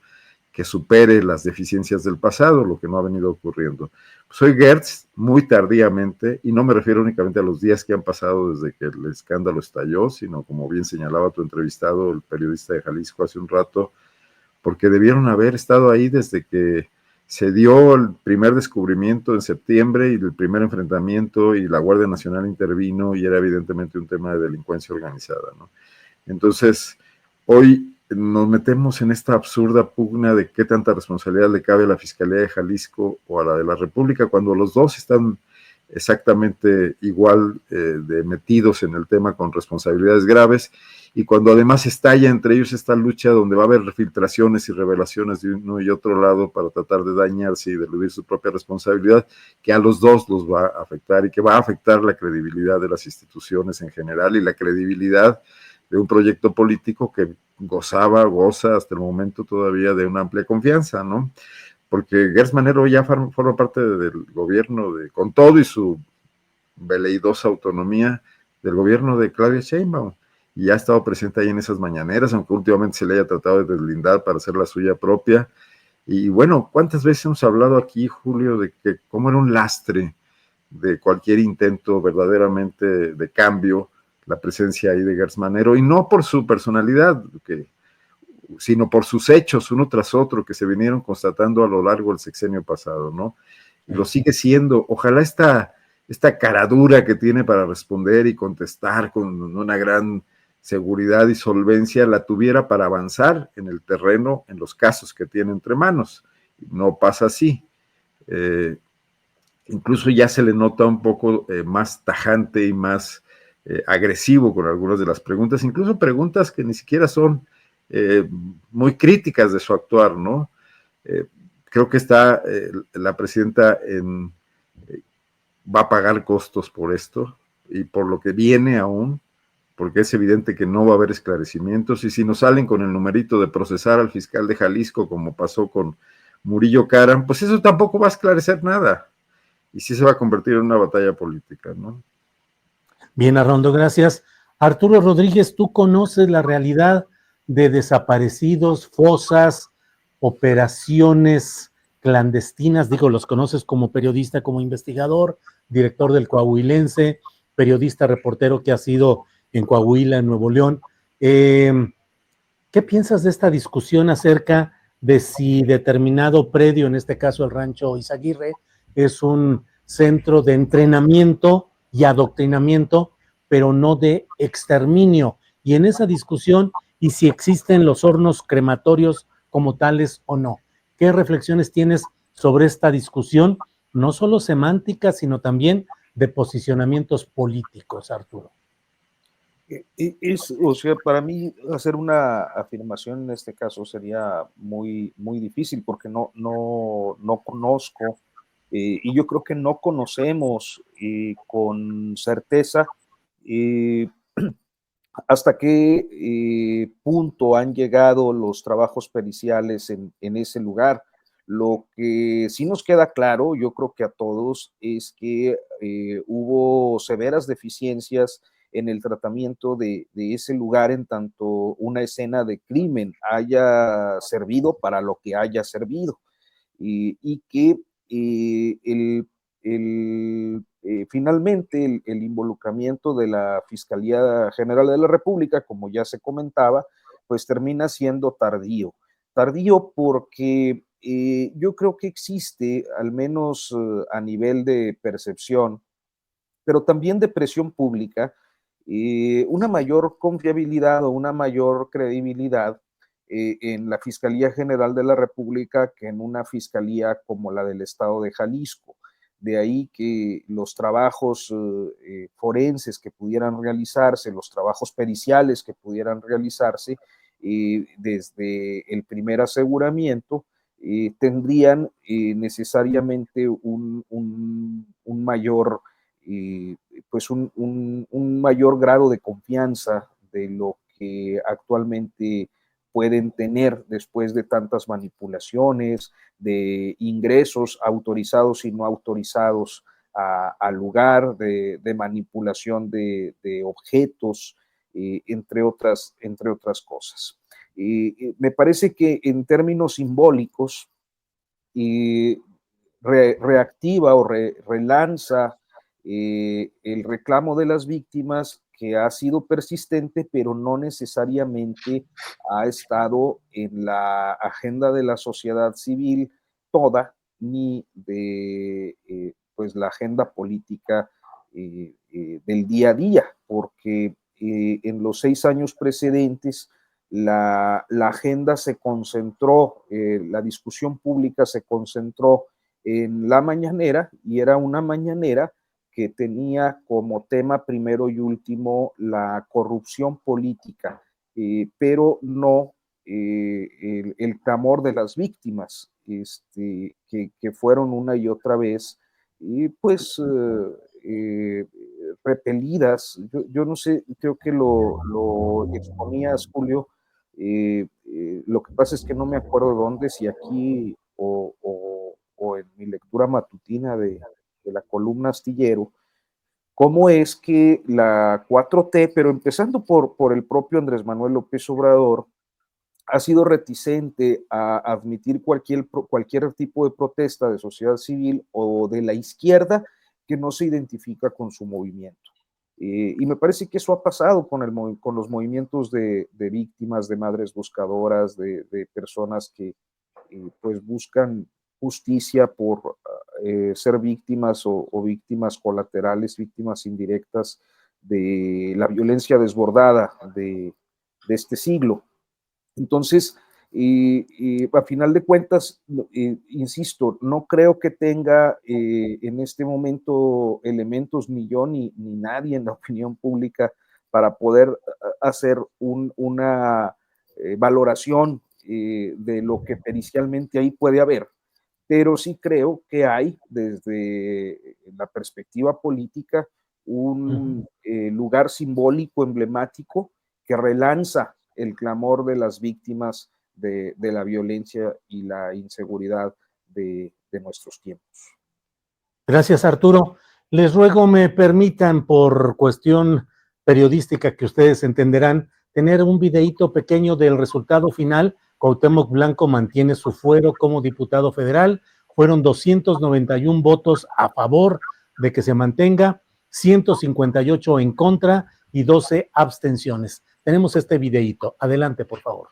que supere las deficiencias del pasado, lo que no ha venido ocurriendo. Soy Gertz, muy tardíamente, y no me refiero únicamente a los días que han pasado desde que el escándalo estalló, sino como bien señalaba tu entrevistado, el periodista de Jalisco hace un rato, porque debieron haber estado ahí desde que se dio el primer descubrimiento en septiembre y el primer enfrentamiento y la Guardia Nacional intervino y era evidentemente un tema de delincuencia organizada, ¿no? Entonces, hoy nos metemos en esta absurda pugna de qué tanta responsabilidad le cabe a la Fiscalía de Jalisco o a la de la República, cuando los dos están exactamente igual de metidos en el tema con responsabilidades graves, y cuando además estalla entre ellos esta lucha donde va a haber filtraciones y revelaciones de uno y otro lado para tratar de dañarse y de eludir su propia responsabilidad, que a los dos los va a afectar y que va a afectar la credibilidad de las instituciones en general y la credibilidad de un proyecto político que goza hasta el momento todavía de una amplia confianza, ¿no? Porque Gertz Manero ya forma parte del gobierno, con todo y su veleidosa autonomía, del gobierno de Claudia Sheinbaum, y ha estado presente ahí en esas mañaneras, aunque últimamente se le haya tratado de deslindar para hacer la suya propia. Y bueno, ¿cuántas veces hemos hablado aquí, Julio, de que cómo era un lastre de cualquier intento verdaderamente de cambio la presencia ahí de Gertz Manero, y no por su personalidad, sino por sus hechos uno tras otro que se vinieron constatando a lo largo del sexenio pasado, ¿no? Y lo sigue siendo. Ojalá esta caradura que tiene para responder y contestar con una gran seguridad y solvencia la tuviera para avanzar en el terreno, en los casos que tiene entre manos. No pasa así. Incluso ya se le nota un poco más tajante y más agresivo con algunas de las preguntas, incluso preguntas que ni siquiera son muy críticas de su actuar, ¿no? Creo que está la presidenta va a pagar costos por esto y por lo que viene aún, porque es evidente que no va a haber esclarecimientos, y si nos salen con el numerito de procesar al fiscal de Jalisco, como pasó con Murillo Karam, pues eso tampoco va a esclarecer nada, y sí se va a convertir en una batalla política, ¿no? Bien, Arrondo, gracias. Arturo Rodríguez, ¿tú conoces la realidad de desaparecidos, fosas, operaciones clandestinas? Digo, los conoces como periodista, como investigador, director del Coahuilense, periodista, reportero que ha sido en Coahuila, en Nuevo León. ¿Qué piensas de esta discusión acerca de si determinado predio, en este caso el rancho Izaguirre, es un centro de entrenamiento y adoctrinamiento, pero no de exterminio? Y en esa discusión, y si existen los hornos crematorios como tales o no. ¿Qué reflexiones tienes sobre esta discusión, no solo semántica, sino también de posicionamientos políticos, Arturo? O sea, para mí hacer una afirmación en este caso sería muy, muy difícil porque no conozco y yo creo que no conocemos con certeza hasta qué punto han llegado los trabajos periciales en ese lugar. Lo que sí nos queda claro, yo creo que a todos, es que hubo severas deficiencias en el tratamiento de ese lugar, en tanto una escena de crimen haya servido para lo que haya servido, y que finalmente el involucramiento de la Fiscalía General de la República, como ya se comentaba, pues termina siendo tardío. Tardío porque yo creo que existe, al menos a nivel de percepción, pero también de presión pública, una mayor confiabilidad o una mayor credibilidad en la Fiscalía General de la República que en una fiscalía como la del Estado de Jalisco. De ahí que los trabajos forenses que pudieran realizarse, los trabajos periciales que pudieran realizarse desde el primer aseguramiento, tendrían necesariamente un mayor pues un mayor grado de confianza de lo que actualmente pueden tener después de tantas manipulaciones, de ingresos autorizados y no autorizados al lugar, de manipulación de objetos, entre otras cosas. Me parece que en términos simbólicos reactiva o relanza el reclamo de las víctimas, que ha sido persistente, pero no necesariamente ha estado en la agenda de la sociedad civil toda, ni de pues la agenda política del día a día, porque en los 6 años precedentes la agenda se concentró, la discusión pública se concentró en la mañanera, y era una mañanera que tenía como tema primero y último la corrupción política, pero no el clamor de las víctimas, que fueron una y otra vez, pues repelidas. Yo no sé, creo que lo exponías, Julio. Lo que pasa es que no me acuerdo dónde, si aquí o en mi lectura matutina de la columna Astillero, cómo es que la 4T, pero empezando por el propio Andrés Manuel López Obrador, ha sido reticente a admitir cualquier tipo de protesta de sociedad civil o de la izquierda que no se identifica con su movimiento. Y me parece que eso ha pasado con los movimientos de víctimas, de madres buscadoras, de personas que pues buscan justicia por ser víctimas o víctimas colaterales, víctimas indirectas de la violencia desbordada de este siglo. Entonces, a final de cuentas, insisto, no creo que tenga en este momento elementos, ni yo ni nadie en la opinión pública, para poder hacer una valoración de lo que pericialmente ahí puede haber. Pero sí creo que hay, desde la perspectiva política, un lugar simbólico, emblemático, que relanza el clamor de las víctimas de la violencia y la inseguridad de nuestros tiempos. Gracias, Arturo. Les ruego me permitan, por cuestión periodística que ustedes entenderán, tener un videíto pequeño del resultado final. Cuauhtémoc Blanco mantiene su fuero como diputado federal. Fueron 291 votos a favor de que se mantenga, 158 en contra y 12 abstenciones. Tenemos este videíto. Adelante, por favor.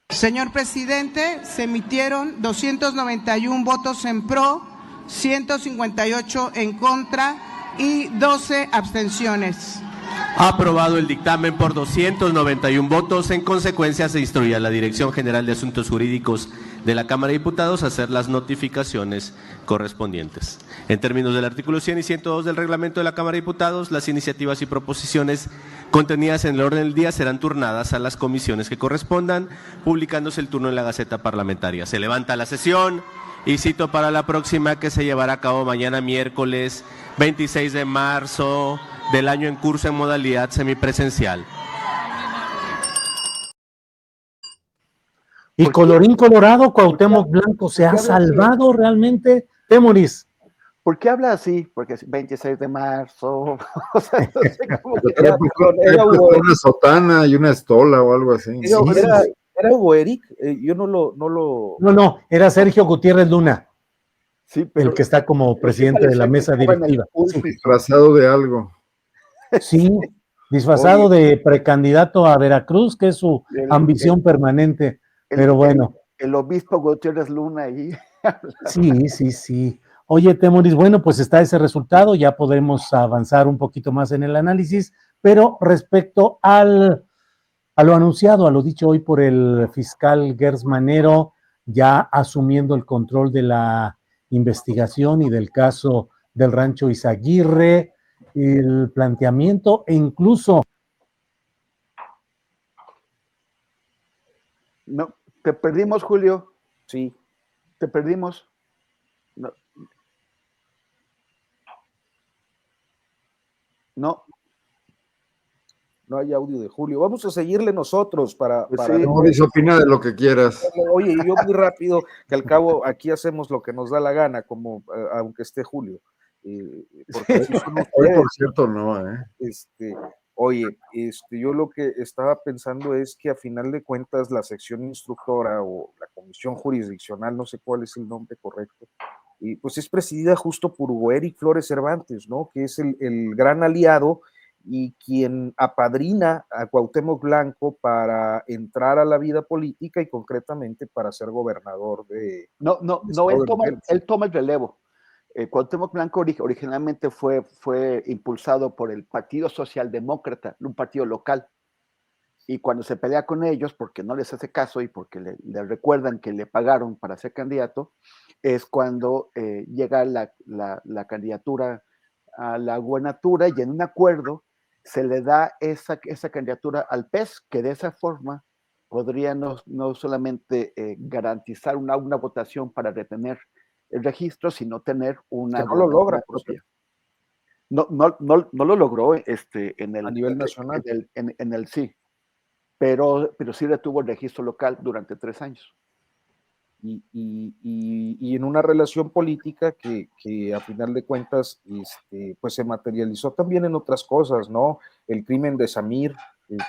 Señor presidente, se emitieron 291 votos en pro, 158 en contra y 12 abstenciones. Aprobado el dictamen por 291 votos. En consecuencia, se instruye a la Dirección General de Asuntos Jurídicos de la Cámara de Diputados a hacer las notificaciones correspondientes. En términos del artículo 100 y 102 del reglamento de la Cámara de Diputados, las iniciativas y proposiciones contenidas en el orden del día serán turnadas a las comisiones que correspondan, publicándose el turno en la Gaceta Parlamentaria. Se levanta la sesión y cito para la próxima, que se llevará a cabo mañana miércoles 26 de marzo del año en curso, en modalidad semipresencial. Y colorín colorado, Cuauhtémoc Blanco se ha salvado realmente, Temoris. ¿Por qué habla así? Porque es 26 de marzo, o sea, no sé cómo que Era Hugo Eric. Una sotana y una estola o algo así. Era Hugo Eric, yo no lo... No, era Sergio Gutiérrez Luna, sí, pero, el que está como presidente de la mesa directiva. Sí, disfrazado de algo. Sí, disfrazado de precandidato a Veracruz, que es su ambición permanente, pero bueno. El obispo Gutiérrez Luna ahí. Sí. Oye, Temoris, bueno, pues está ese resultado, ya podremos avanzar un poquito más en el análisis, pero respecto a lo anunciado, a lo dicho hoy por el fiscal Gers Manero, ya asumiendo el control de la investigación y del caso del rancho Izaguirre, el planteamiento e incluso... No, te perdimos, Julio. Sí. Te perdimos. No. No hay audio de Julio. Vamos a seguirle nosotros para Mauricio, opina de lo que quieras. Oye, yo muy rápido, que al cabo aquí hacemos lo que nos da la gana, como aunque esté Julio. Porque así son ustedes. Por cierto, no, Oye, yo lo que estaba pensando es que a final de cuentas la sección instructora o la comisión jurisdiccional, no sé cuál es el nombre correcto, y pues es presidida justo por Hugo Eric Flores Cervantes, ¿no? Que es el gran aliado y quien apadrina a Cuauhtémoc Blanco para entrar a la vida política y concretamente para ser gobernador de... No, él toma el relevo. Cuauhtémoc Blanco originalmente fue impulsado por el Partido Socialdemócrata, un partido local, y cuando se pelea con ellos, porque no les hace caso y porque le recuerdan que le pagaron para ser candidato, es cuando llega la candidatura a la gubernatura y en un acuerdo se le da esa candidatura al PES, que de esa forma podría no solamente garantizar una votación para retener el registro, sino tener una... Que no lo logra, propia. No lo logró a nivel nacional. En el sí, pero sí retuvo el registro local durante 3 años. Y en una relación política que a final de cuentas pues se materializó también en otras cosas, ¿no? El crimen de Samir,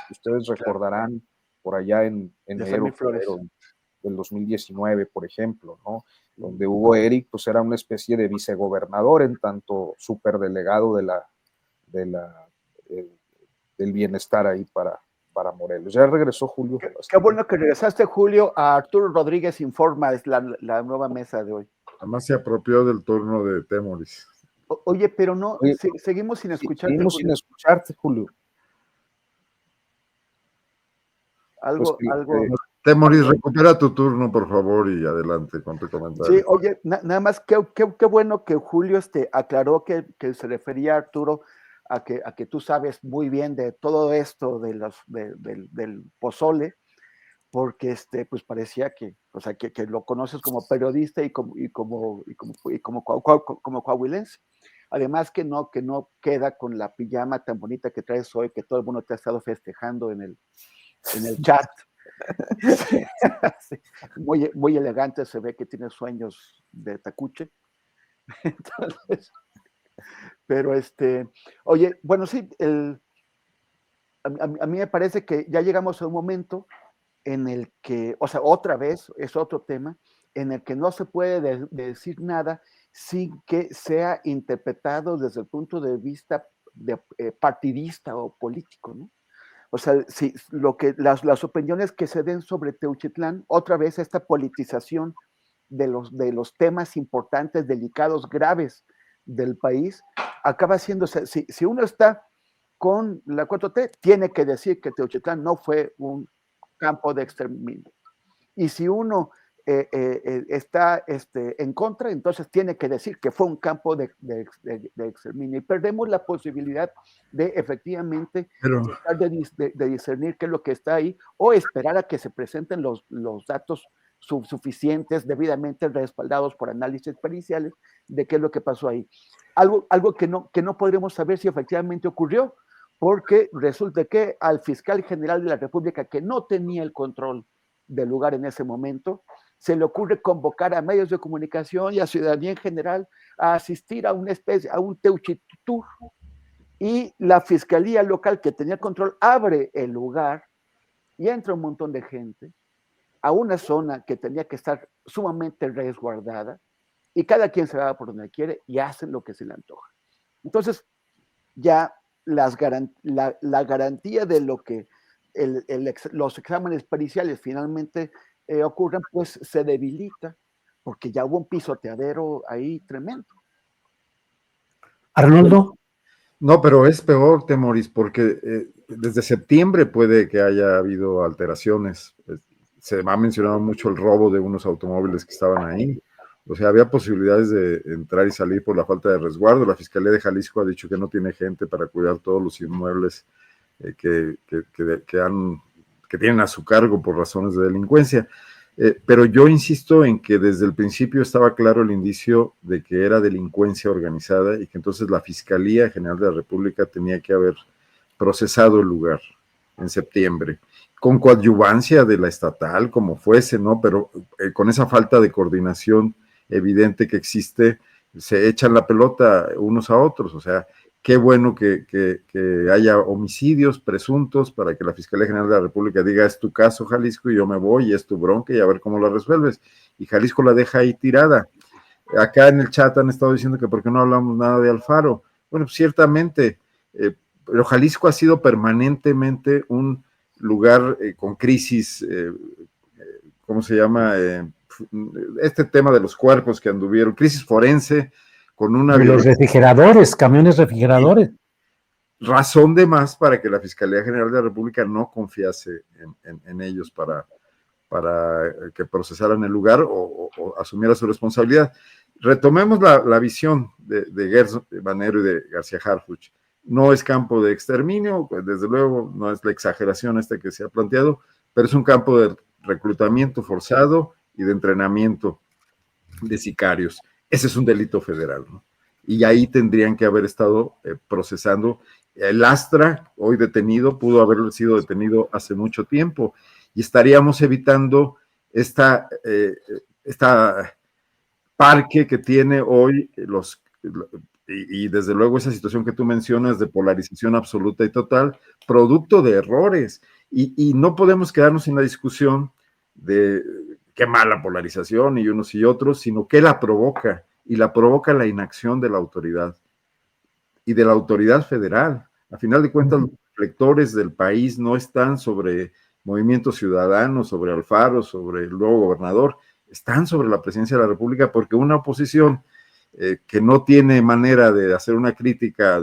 ustedes recordarán por allá en enero, febrero del 2019, por ejemplo, ¿no? Donde Hugo Eric pues era una especie de vicegobernador en tanto superdelegado del bienestar ahí para Morelos. Ya regresó Julio. Qué bueno que regresaste, Julio. A Arturo Rodríguez Informa, es la nueva mesa de hoy. Además se apropió del turno de Temoris. Oye, pero no, seguimos sin escucharte. Seguimos sin escucharte, Julio. Algo. Temoris, recupera tu turno, por favor, y adelante con tu comentario. Sí, oye, nada más, qué bueno que Julio aclaró que se refería a Arturo a que tú sabes muy bien de todo esto del pozole, porque pues parecía que lo conoces como periodista y como coahuilense. Además que no queda con la pijama tan bonita que traes hoy, que todo el mundo te ha estado festejando en el chat. Sí, muy elegante, se ve que tiene sueños de tacuche. Entonces, pero oye, bueno, sí, a mí me parece que ya llegamos a un momento en el que, o sea, otra vez, es otro tema, en el que no se puede decir nada sin que sea interpretado desde el punto de vista partidista o político, ¿no? O sea, si las opiniones que se den sobre Teuchitlán, otra vez esta politización de los temas importantes, delicados, graves del país, acaba siendo, si uno está con la 4T, tiene que decir que Teuchitlán no fue un campo de exterminio. Y si uno está en contra, entonces tiene que decir que fue un campo de exterminio. Y perdemos la posibilidad de efectivamente tratar de discernir qué es lo que está ahí o esperar a que se presenten los datos suficientes, debidamente respaldados por análisis periciales de qué es lo que pasó ahí. Algo que no podremos saber si efectivamente ocurrió, porque resulta que al fiscal general de la República, que no tenía el control del lugar en ese momento, se le ocurre convocar a medios de comunicación y a ciudadanía en general a asistir a una especie, a un Teuchitur, y la fiscalía local que tenía control abre el lugar y entra un montón de gente a una zona que tenía que estar sumamente resguardada, y cada quien se va por donde quiere y hace lo que se le antoja. Entonces, ya la garantía de lo que los exámenes periciales finalmente ocurran, pues se debilita, porque ya hubo un pisoteadero ahí tremendo. Arnoldo. No, pero es peor, Temoris, porque desde septiembre puede que haya habido alteraciones. Se ha mencionado mucho el robo de unos automóviles que estaban ahí. O sea, había posibilidades de entrar y salir por la falta de resguardo. La Fiscalía de Jalisco ha dicho que no tiene gente para cuidar todos los inmuebles que tienen a su cargo por razones de delincuencia. Pero yo insisto en que desde el principio estaba claro el indicio de que era delincuencia organizada y que entonces la Fiscalía General de la República tenía que haber procesado el lugar en septiembre, con coadyuvancia de la estatal, como fuese, ¿no? Pero con esa falta de coordinación evidente que existe, se echan la pelota unos a otros. O sea, qué bueno que haya homicidios presuntos para que la Fiscalía General de la República diga, es tu caso, Jalisco, y yo me voy, y es tu bronca, y a ver cómo la resuelves. Y Jalisco la deja ahí tirada. Acá en el chat han estado diciendo que por qué no hablamos nada de Alfaro. Bueno, pues ciertamente, pero Jalisco ha sido permanentemente un lugar con crisis, ¿cómo se llama? Este tema de los cuerpos que anduvieron, crisis forense, con una... De los refrigeradores, camiones refrigeradores. Razón de más para que la Fiscalía General de la República no confiase en ellos para que procesaran el lugar o asumiera su responsabilidad. Retomemos la visión de Gers Manero y de García Harfuch. No es campo de exterminio, pues desde luego no es la exageración esta que se ha planteado, pero es un campo de reclutamiento forzado y de entrenamiento de sicarios. Ese es un delito federal, ¿no? Y ahí tendrían que haber estado procesando. El Astra, hoy detenido, pudo haber sido detenido hace mucho tiempo y estaríamos evitando esta parque que tiene hoy y desde luego esa situación que tú mencionas de polarización absoluta y total, producto de errores. Y no podemos quedarnos en la discusión de qué mala polarización y unos y otros, sino que la provoca, y la provoca la inacción de la autoridad y de la autoridad federal. A final de cuentas, los reflectores del país no están sobre Movimiento Ciudadano, sobre Alfaro, sobre el nuevo gobernador, están sobre la presidencia de la República, porque una oposición que no tiene manera de hacer una crítica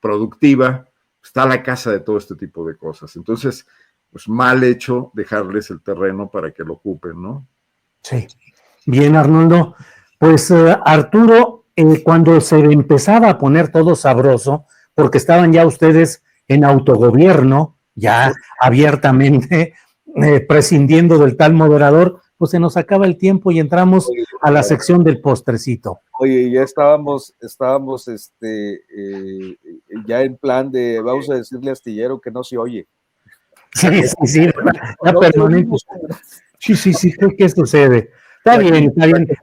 productiva, está a la casa de todo este tipo de cosas. Entonces, pues mal hecho dejarles el terreno para que lo ocupen, ¿no? Sí. Bien, Arnoldo. Pues Arturo, cuando se empezaba a poner todo sabroso, porque estaban ya ustedes en autogobierno, ya abiertamente prescindiendo del tal moderador, pues se nos acaba el tiempo y entramos a la sección del postrecito. Oye, ya estábamos ya en plan de, vamos a decirle a Astillero que no se oye. Sí, la permanente. Sí, ¿qué sucede? Está bien.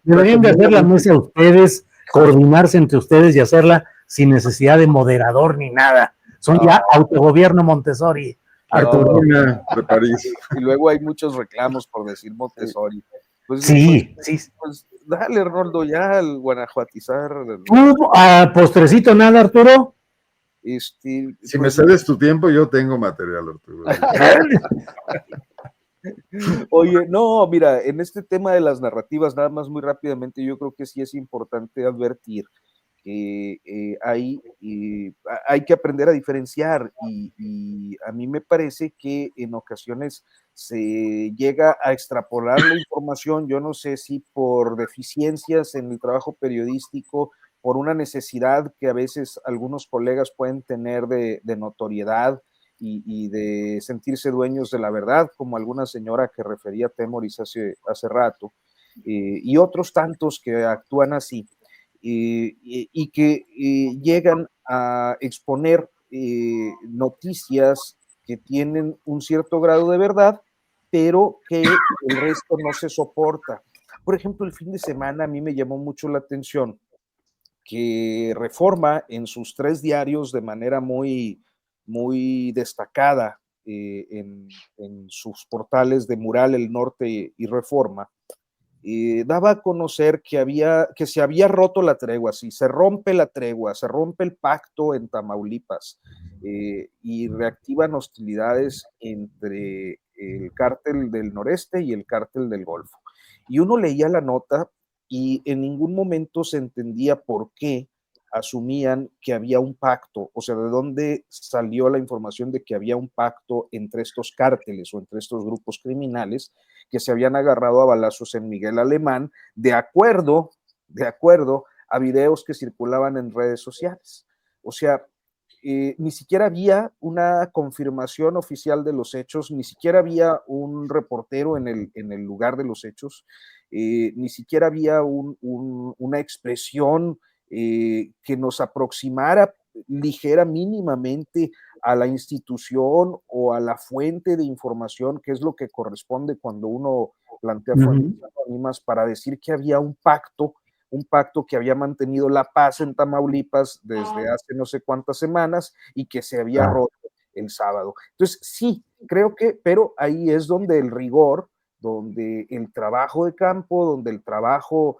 Deberían de hacer la mesa ustedes, coordinarse entre ustedes y hacerla sin necesidad de moderador ni nada. Son ya autogobierno Montessori. Arturina de París. Y luego hay muchos reclamos por decir Montessori. Pues, sí. Pues dale, Arnoldo, ya al guanajuatizar. ¿Tú a postrecito nada, Arturo? Si me cedes tu tiempo, yo tengo material, Arturo. Oye, no, mira, en este tema de las narrativas, nada más muy rápidamente, yo creo que sí es importante advertir que hay que aprender a diferenciar y a mí me parece que en ocasiones se llega a extrapolar la información, yo no sé si por deficiencias en el trabajo periodístico, por una necesidad que a veces algunos colegas pueden tener de notoriedad y de sentirse dueños de la verdad, como alguna señora que refería a Temoris hace rato, y otros tantos que actúan así. Y que llegan a exponer noticias que tienen un cierto grado de verdad, pero que el resto no se soporta. Por ejemplo, el fin de semana a mí me llamó mucho la atención que Reforma en sus 3 diarios de manera muy, muy destacada en sus portales de Mural, El Norte y Reforma, daba a conocer que se había roto la tregua, si se rompe la tregua, se rompe el pacto en Tamaulipas y reactivan hostilidades entre el cártel del noreste y el cártel del Golfo. Y uno leía la nota y en ningún momento se entendía por qué asumían que había un pacto, o sea, de dónde salió la información de que había un pacto entre estos cárteles o entre estos grupos criminales que se habían agarrado a balazos en Miguel Alemán, de acuerdo a videos que circulaban en redes sociales. O sea, ni siquiera había una confirmación oficial de los hechos, ni siquiera había un reportero en el lugar de los hechos, ni siquiera había una expresión que nos aproximara ligera mínimamente a la institución o a la fuente de información, que es lo que corresponde cuando uno plantea fuentes anónimas, para decir que había un pacto que había mantenido la paz en Tamaulipas desde hace no sé cuántas semanas y que se había roto el sábado. Entonces, sí, creo que, pero ahí es donde el rigor, donde el trabajo de campo, donde el trabajo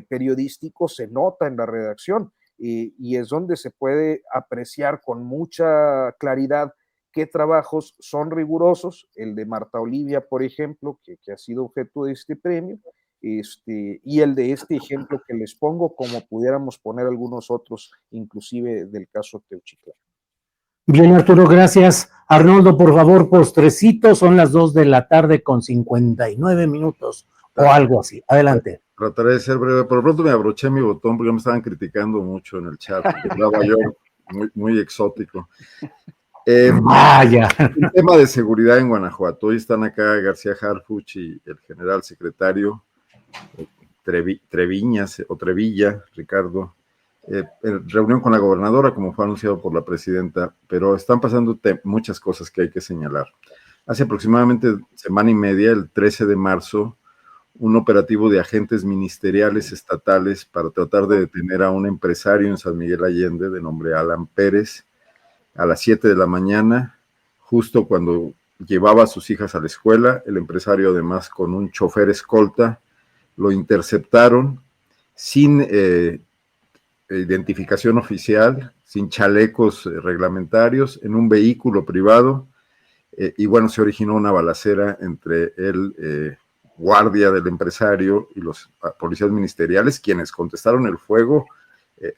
periodístico se nota en la redacción y es donde se puede apreciar con mucha claridad qué trabajos son rigurosos, el de Marta Olivia, por ejemplo, que ha sido objeto de este premio, y el de este ejemplo que les pongo, como pudiéramos poner algunos otros, inclusive del caso Teuchitlán. Bien, Arturo, gracias. Arnoldo, por favor, postrecito, son las 2 de la tarde con 59 minutos o algo así. Adelante. Trataré de ser breve. Por lo pronto me abroché mi botón porque me estaban criticando mucho en el chat. Estaba yo muy, muy exótico. Vaya. Un tema de seguridad en Guanajuato. Hoy están acá García Harfuch y el general secretario Trevilla, Ricardo, en reunión con la gobernadora, como fue anunciado por la presidenta, pero están pasando muchas cosas que hay que señalar. Hace aproximadamente semana y media, el 13 de marzo, un operativo de agentes ministeriales estatales para tratar de detener a un empresario en San Miguel Allende de nombre Alan Pérez a las 7 de la mañana, justo cuando llevaba a sus hijas a la escuela. El empresario, además, con un chofer escolta, lo interceptaron sin identificación oficial, sin chalecos reglamentarios, en un vehículo privado, y bueno, se originó una balacera entre el guardia del empresario y los policías ministeriales, quienes contestaron el fuego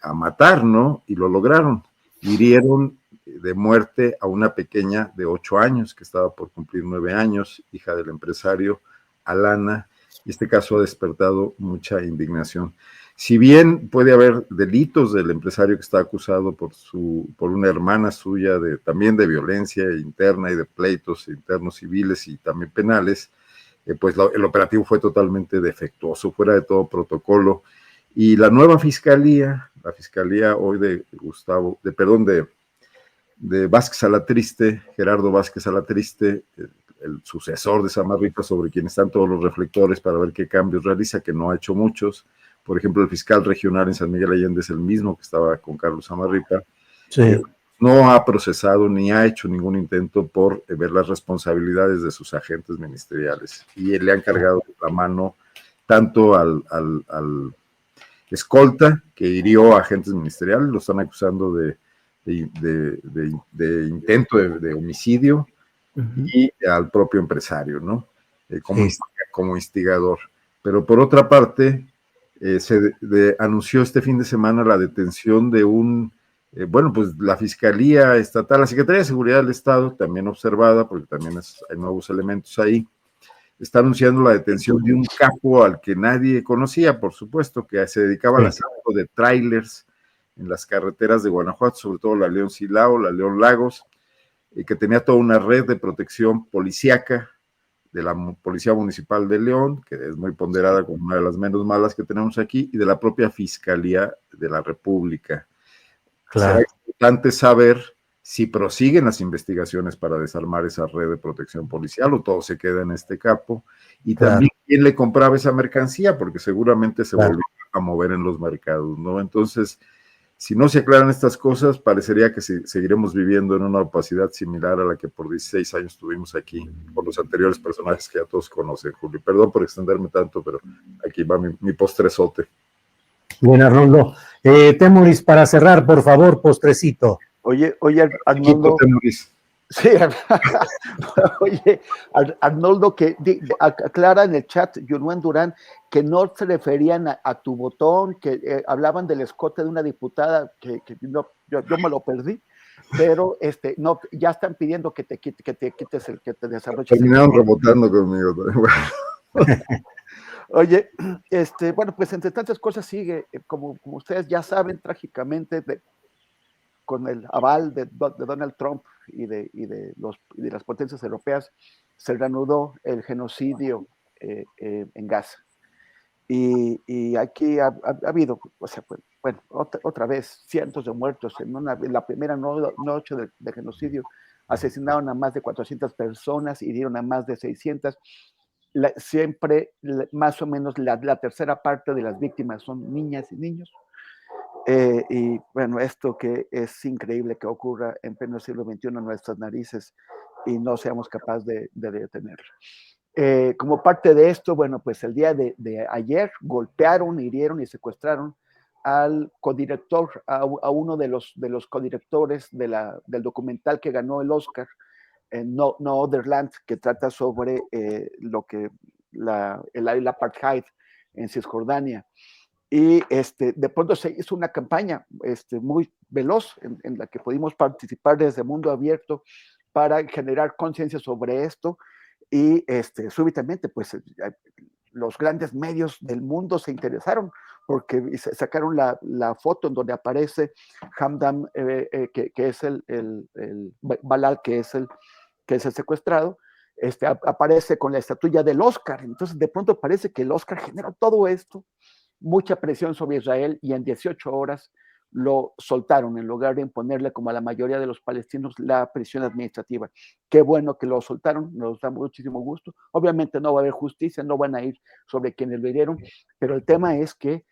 a matar, ¿no? Y lo lograron. Hirieron de muerte a una pequeña de 8 años, que estaba por cumplir 9 años, hija del empresario, Alana, y este caso ha despertado mucha indignación. Si bien puede haber delitos del empresario que está acusado por una hermana suya también de violencia interna y de pleitos internos civiles y también penales, pues el operativo fue totalmente defectuoso, fuera de todo protocolo. Y la nueva fiscalía, la fiscalía hoy de Vázquez Alatriste, Gerardo Vázquez Alatriste, el sucesor de Samarripa, sobre quien están todos los reflectores para ver qué cambios realiza, que no ha hecho muchos. Por ejemplo, el fiscal regional en San Miguel Allende es el mismo que estaba con Carlos Samarripa. Sí. No ha procesado ni ha hecho ningún intento por ver las responsabilidades de sus agentes ministeriales. Y le han cargado la mano tanto al escolta, que hirió a agentes ministeriales, lo están acusando de intento de homicidio, y al propio empresario, ¿no? Como instigador. Pero por otra parte, se anunció este fin de semana la detención de pues la Fiscalía Estatal, la Secretaría de Seguridad del Estado, también observada, porque también hay nuevos elementos ahí, está anunciando la detención de un capo al que nadie conocía, por supuesto, que se dedicaba al asalto de trailers en las carreteras de Guanajuato, sobre todo la León Silao, la León Lagos, y que tenía toda una red de protección policíaca de la Policía Municipal de León, que es muy ponderada como una de las menos malas que tenemos aquí, y de la propia Fiscalía de la República. Claro. Será importante saber si prosiguen las investigaciones para desarmar esa red de protección policial o todo se queda en este capo, y también quién le compraba esa mercancía, porque seguramente se volvió a mover en los mercados, ¿no? Entonces, si no se aclaran estas cosas, parecería que seguiremos viviendo en una opacidad similar a la que por 16 años tuvimos aquí, por los anteriores personajes que ya todos conocen, Julio. Perdón por extenderme tanto, pero aquí va mi postrezote. Bien, Arnoldo. Temoris, para cerrar, por favor, postrecito. Oye, Arnoldo. Temoris. Sí, oye, Arnoldo, que aclara en el chat, Yunuen Durán, que no se referían a tu botón, que hablaban del escote de una diputada, que no, yo me lo perdí, pero no, ya están pidiendo que te quites el que te desabroches. Terminaron rebotando conmigo. Oye, bueno, pues entre tantas cosas sigue, como ustedes ya saben, trágicamente, con el aval de Donald Trump y de las potencias europeas, se reanudó el genocidio en Gaza. Y aquí ha habido, o sea, bueno, otra vez, cientos de muertos. En la primera noche de genocidio asesinaron a más de 400 personas y dieron a más de 600. Siempre, más o menos, la tercera parte de las víctimas son niñas y niños. Y bueno, esto que es increíble que ocurra en pleno siglo XXI en nuestras narices y no seamos capaces de detenerlo. Como parte de esto, bueno, pues el día de ayer golpearon, hirieron y secuestraron al codirector, a uno de los codirectores del documental que ganó el Oscar, No Other Land, que trata sobre el apartheid en Cisjordania. Y de pronto se hizo una campaña muy veloz en la que pudimos participar desde Mundo Abierto para generar conciencia sobre esto, y súbitamente pues los grandes medios del mundo se interesaron porque sacaron la foto en donde aparece Hamdan, que es el Balal, que es el secuestrado. Aparece con la estatuilla del Oscar. Entonces de pronto parece que el Oscar generó todo esto, mucha presión sobre Israel, y en 18 horas lo soltaron en lugar de imponerle, como a la mayoría de los palestinos, la prisión administrativa. Qué bueno que lo soltaron, nos da muchísimo gusto. Obviamente no va a haber justicia, no van a ir sobre quienes lo hirieron, pero el tema es que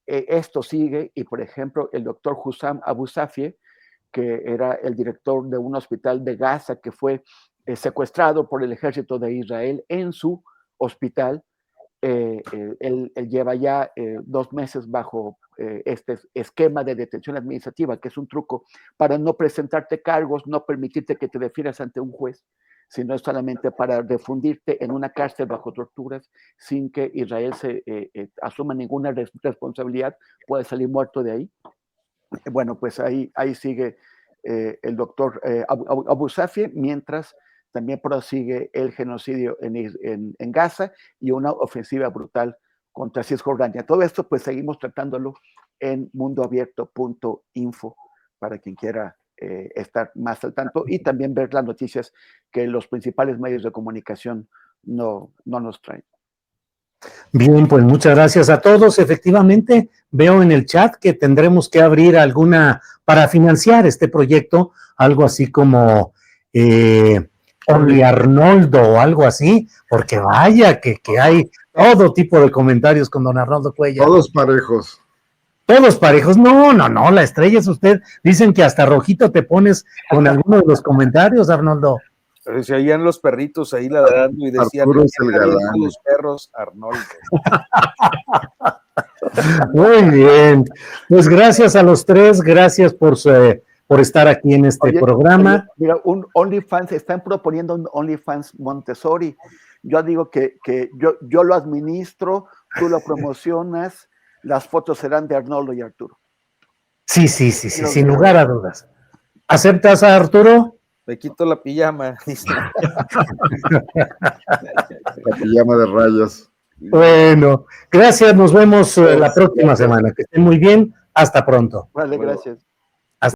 esto sigue, y por ejemplo el doctor Hussam Abu Safie, que era el director de un hospital de Gaza que fue secuestrado por el ejército de Israel en su hospital. Él lleva ya 2 meses bajo este esquema de detención administrativa, que es un truco para no presentarte cargos, no permitirte que te defieras ante un juez, sino solamente para refundirte en una cárcel bajo torturas sin que Israel se asuma ninguna responsabilidad, puede salir muerto de ahí. Bueno, pues ahí sigue el doctor Abu Safie, mientras también prosigue el genocidio en Gaza y una ofensiva brutal contra Cisjordania. Todo esto pues seguimos tratándolo en mundoabierto.info para quien quiera estar más al tanto y también ver las noticias que los principales medios de comunicación no nos traen. Bien, pues muchas gracias a todos. Efectivamente, veo en el chat que tendremos que abrir alguna, para financiar este proyecto, algo así como Only Arnoldo o algo así, porque vaya que hay todo tipo de comentarios con don Arnoldo Cuellar. Todos parejos. Todos parejos. No, la estrella es usted. Dicen que hasta rojito te pones con alguno de los comentarios, Arnoldo. Se oían los perritos ahí ladrando y decían: Arturo es el galán. Los perros, Arnoldo. Muy bien. Pues gracias a los tres, gracias por estar aquí en este programa. Mira, un OnlyFans, están proponiendo un OnlyFans Montessori. Yo digo que yo lo administro, tú lo promocionas, las fotos serán de Arnoldo y Arturo. Sí, sin lugar a dudas. ¿Aceptas a Arturo? Me quito la pijama. La pijama de rayas. Bueno, gracias, nos vemos la próxima semana. Que estén muy bien, hasta pronto. Vale, gracias.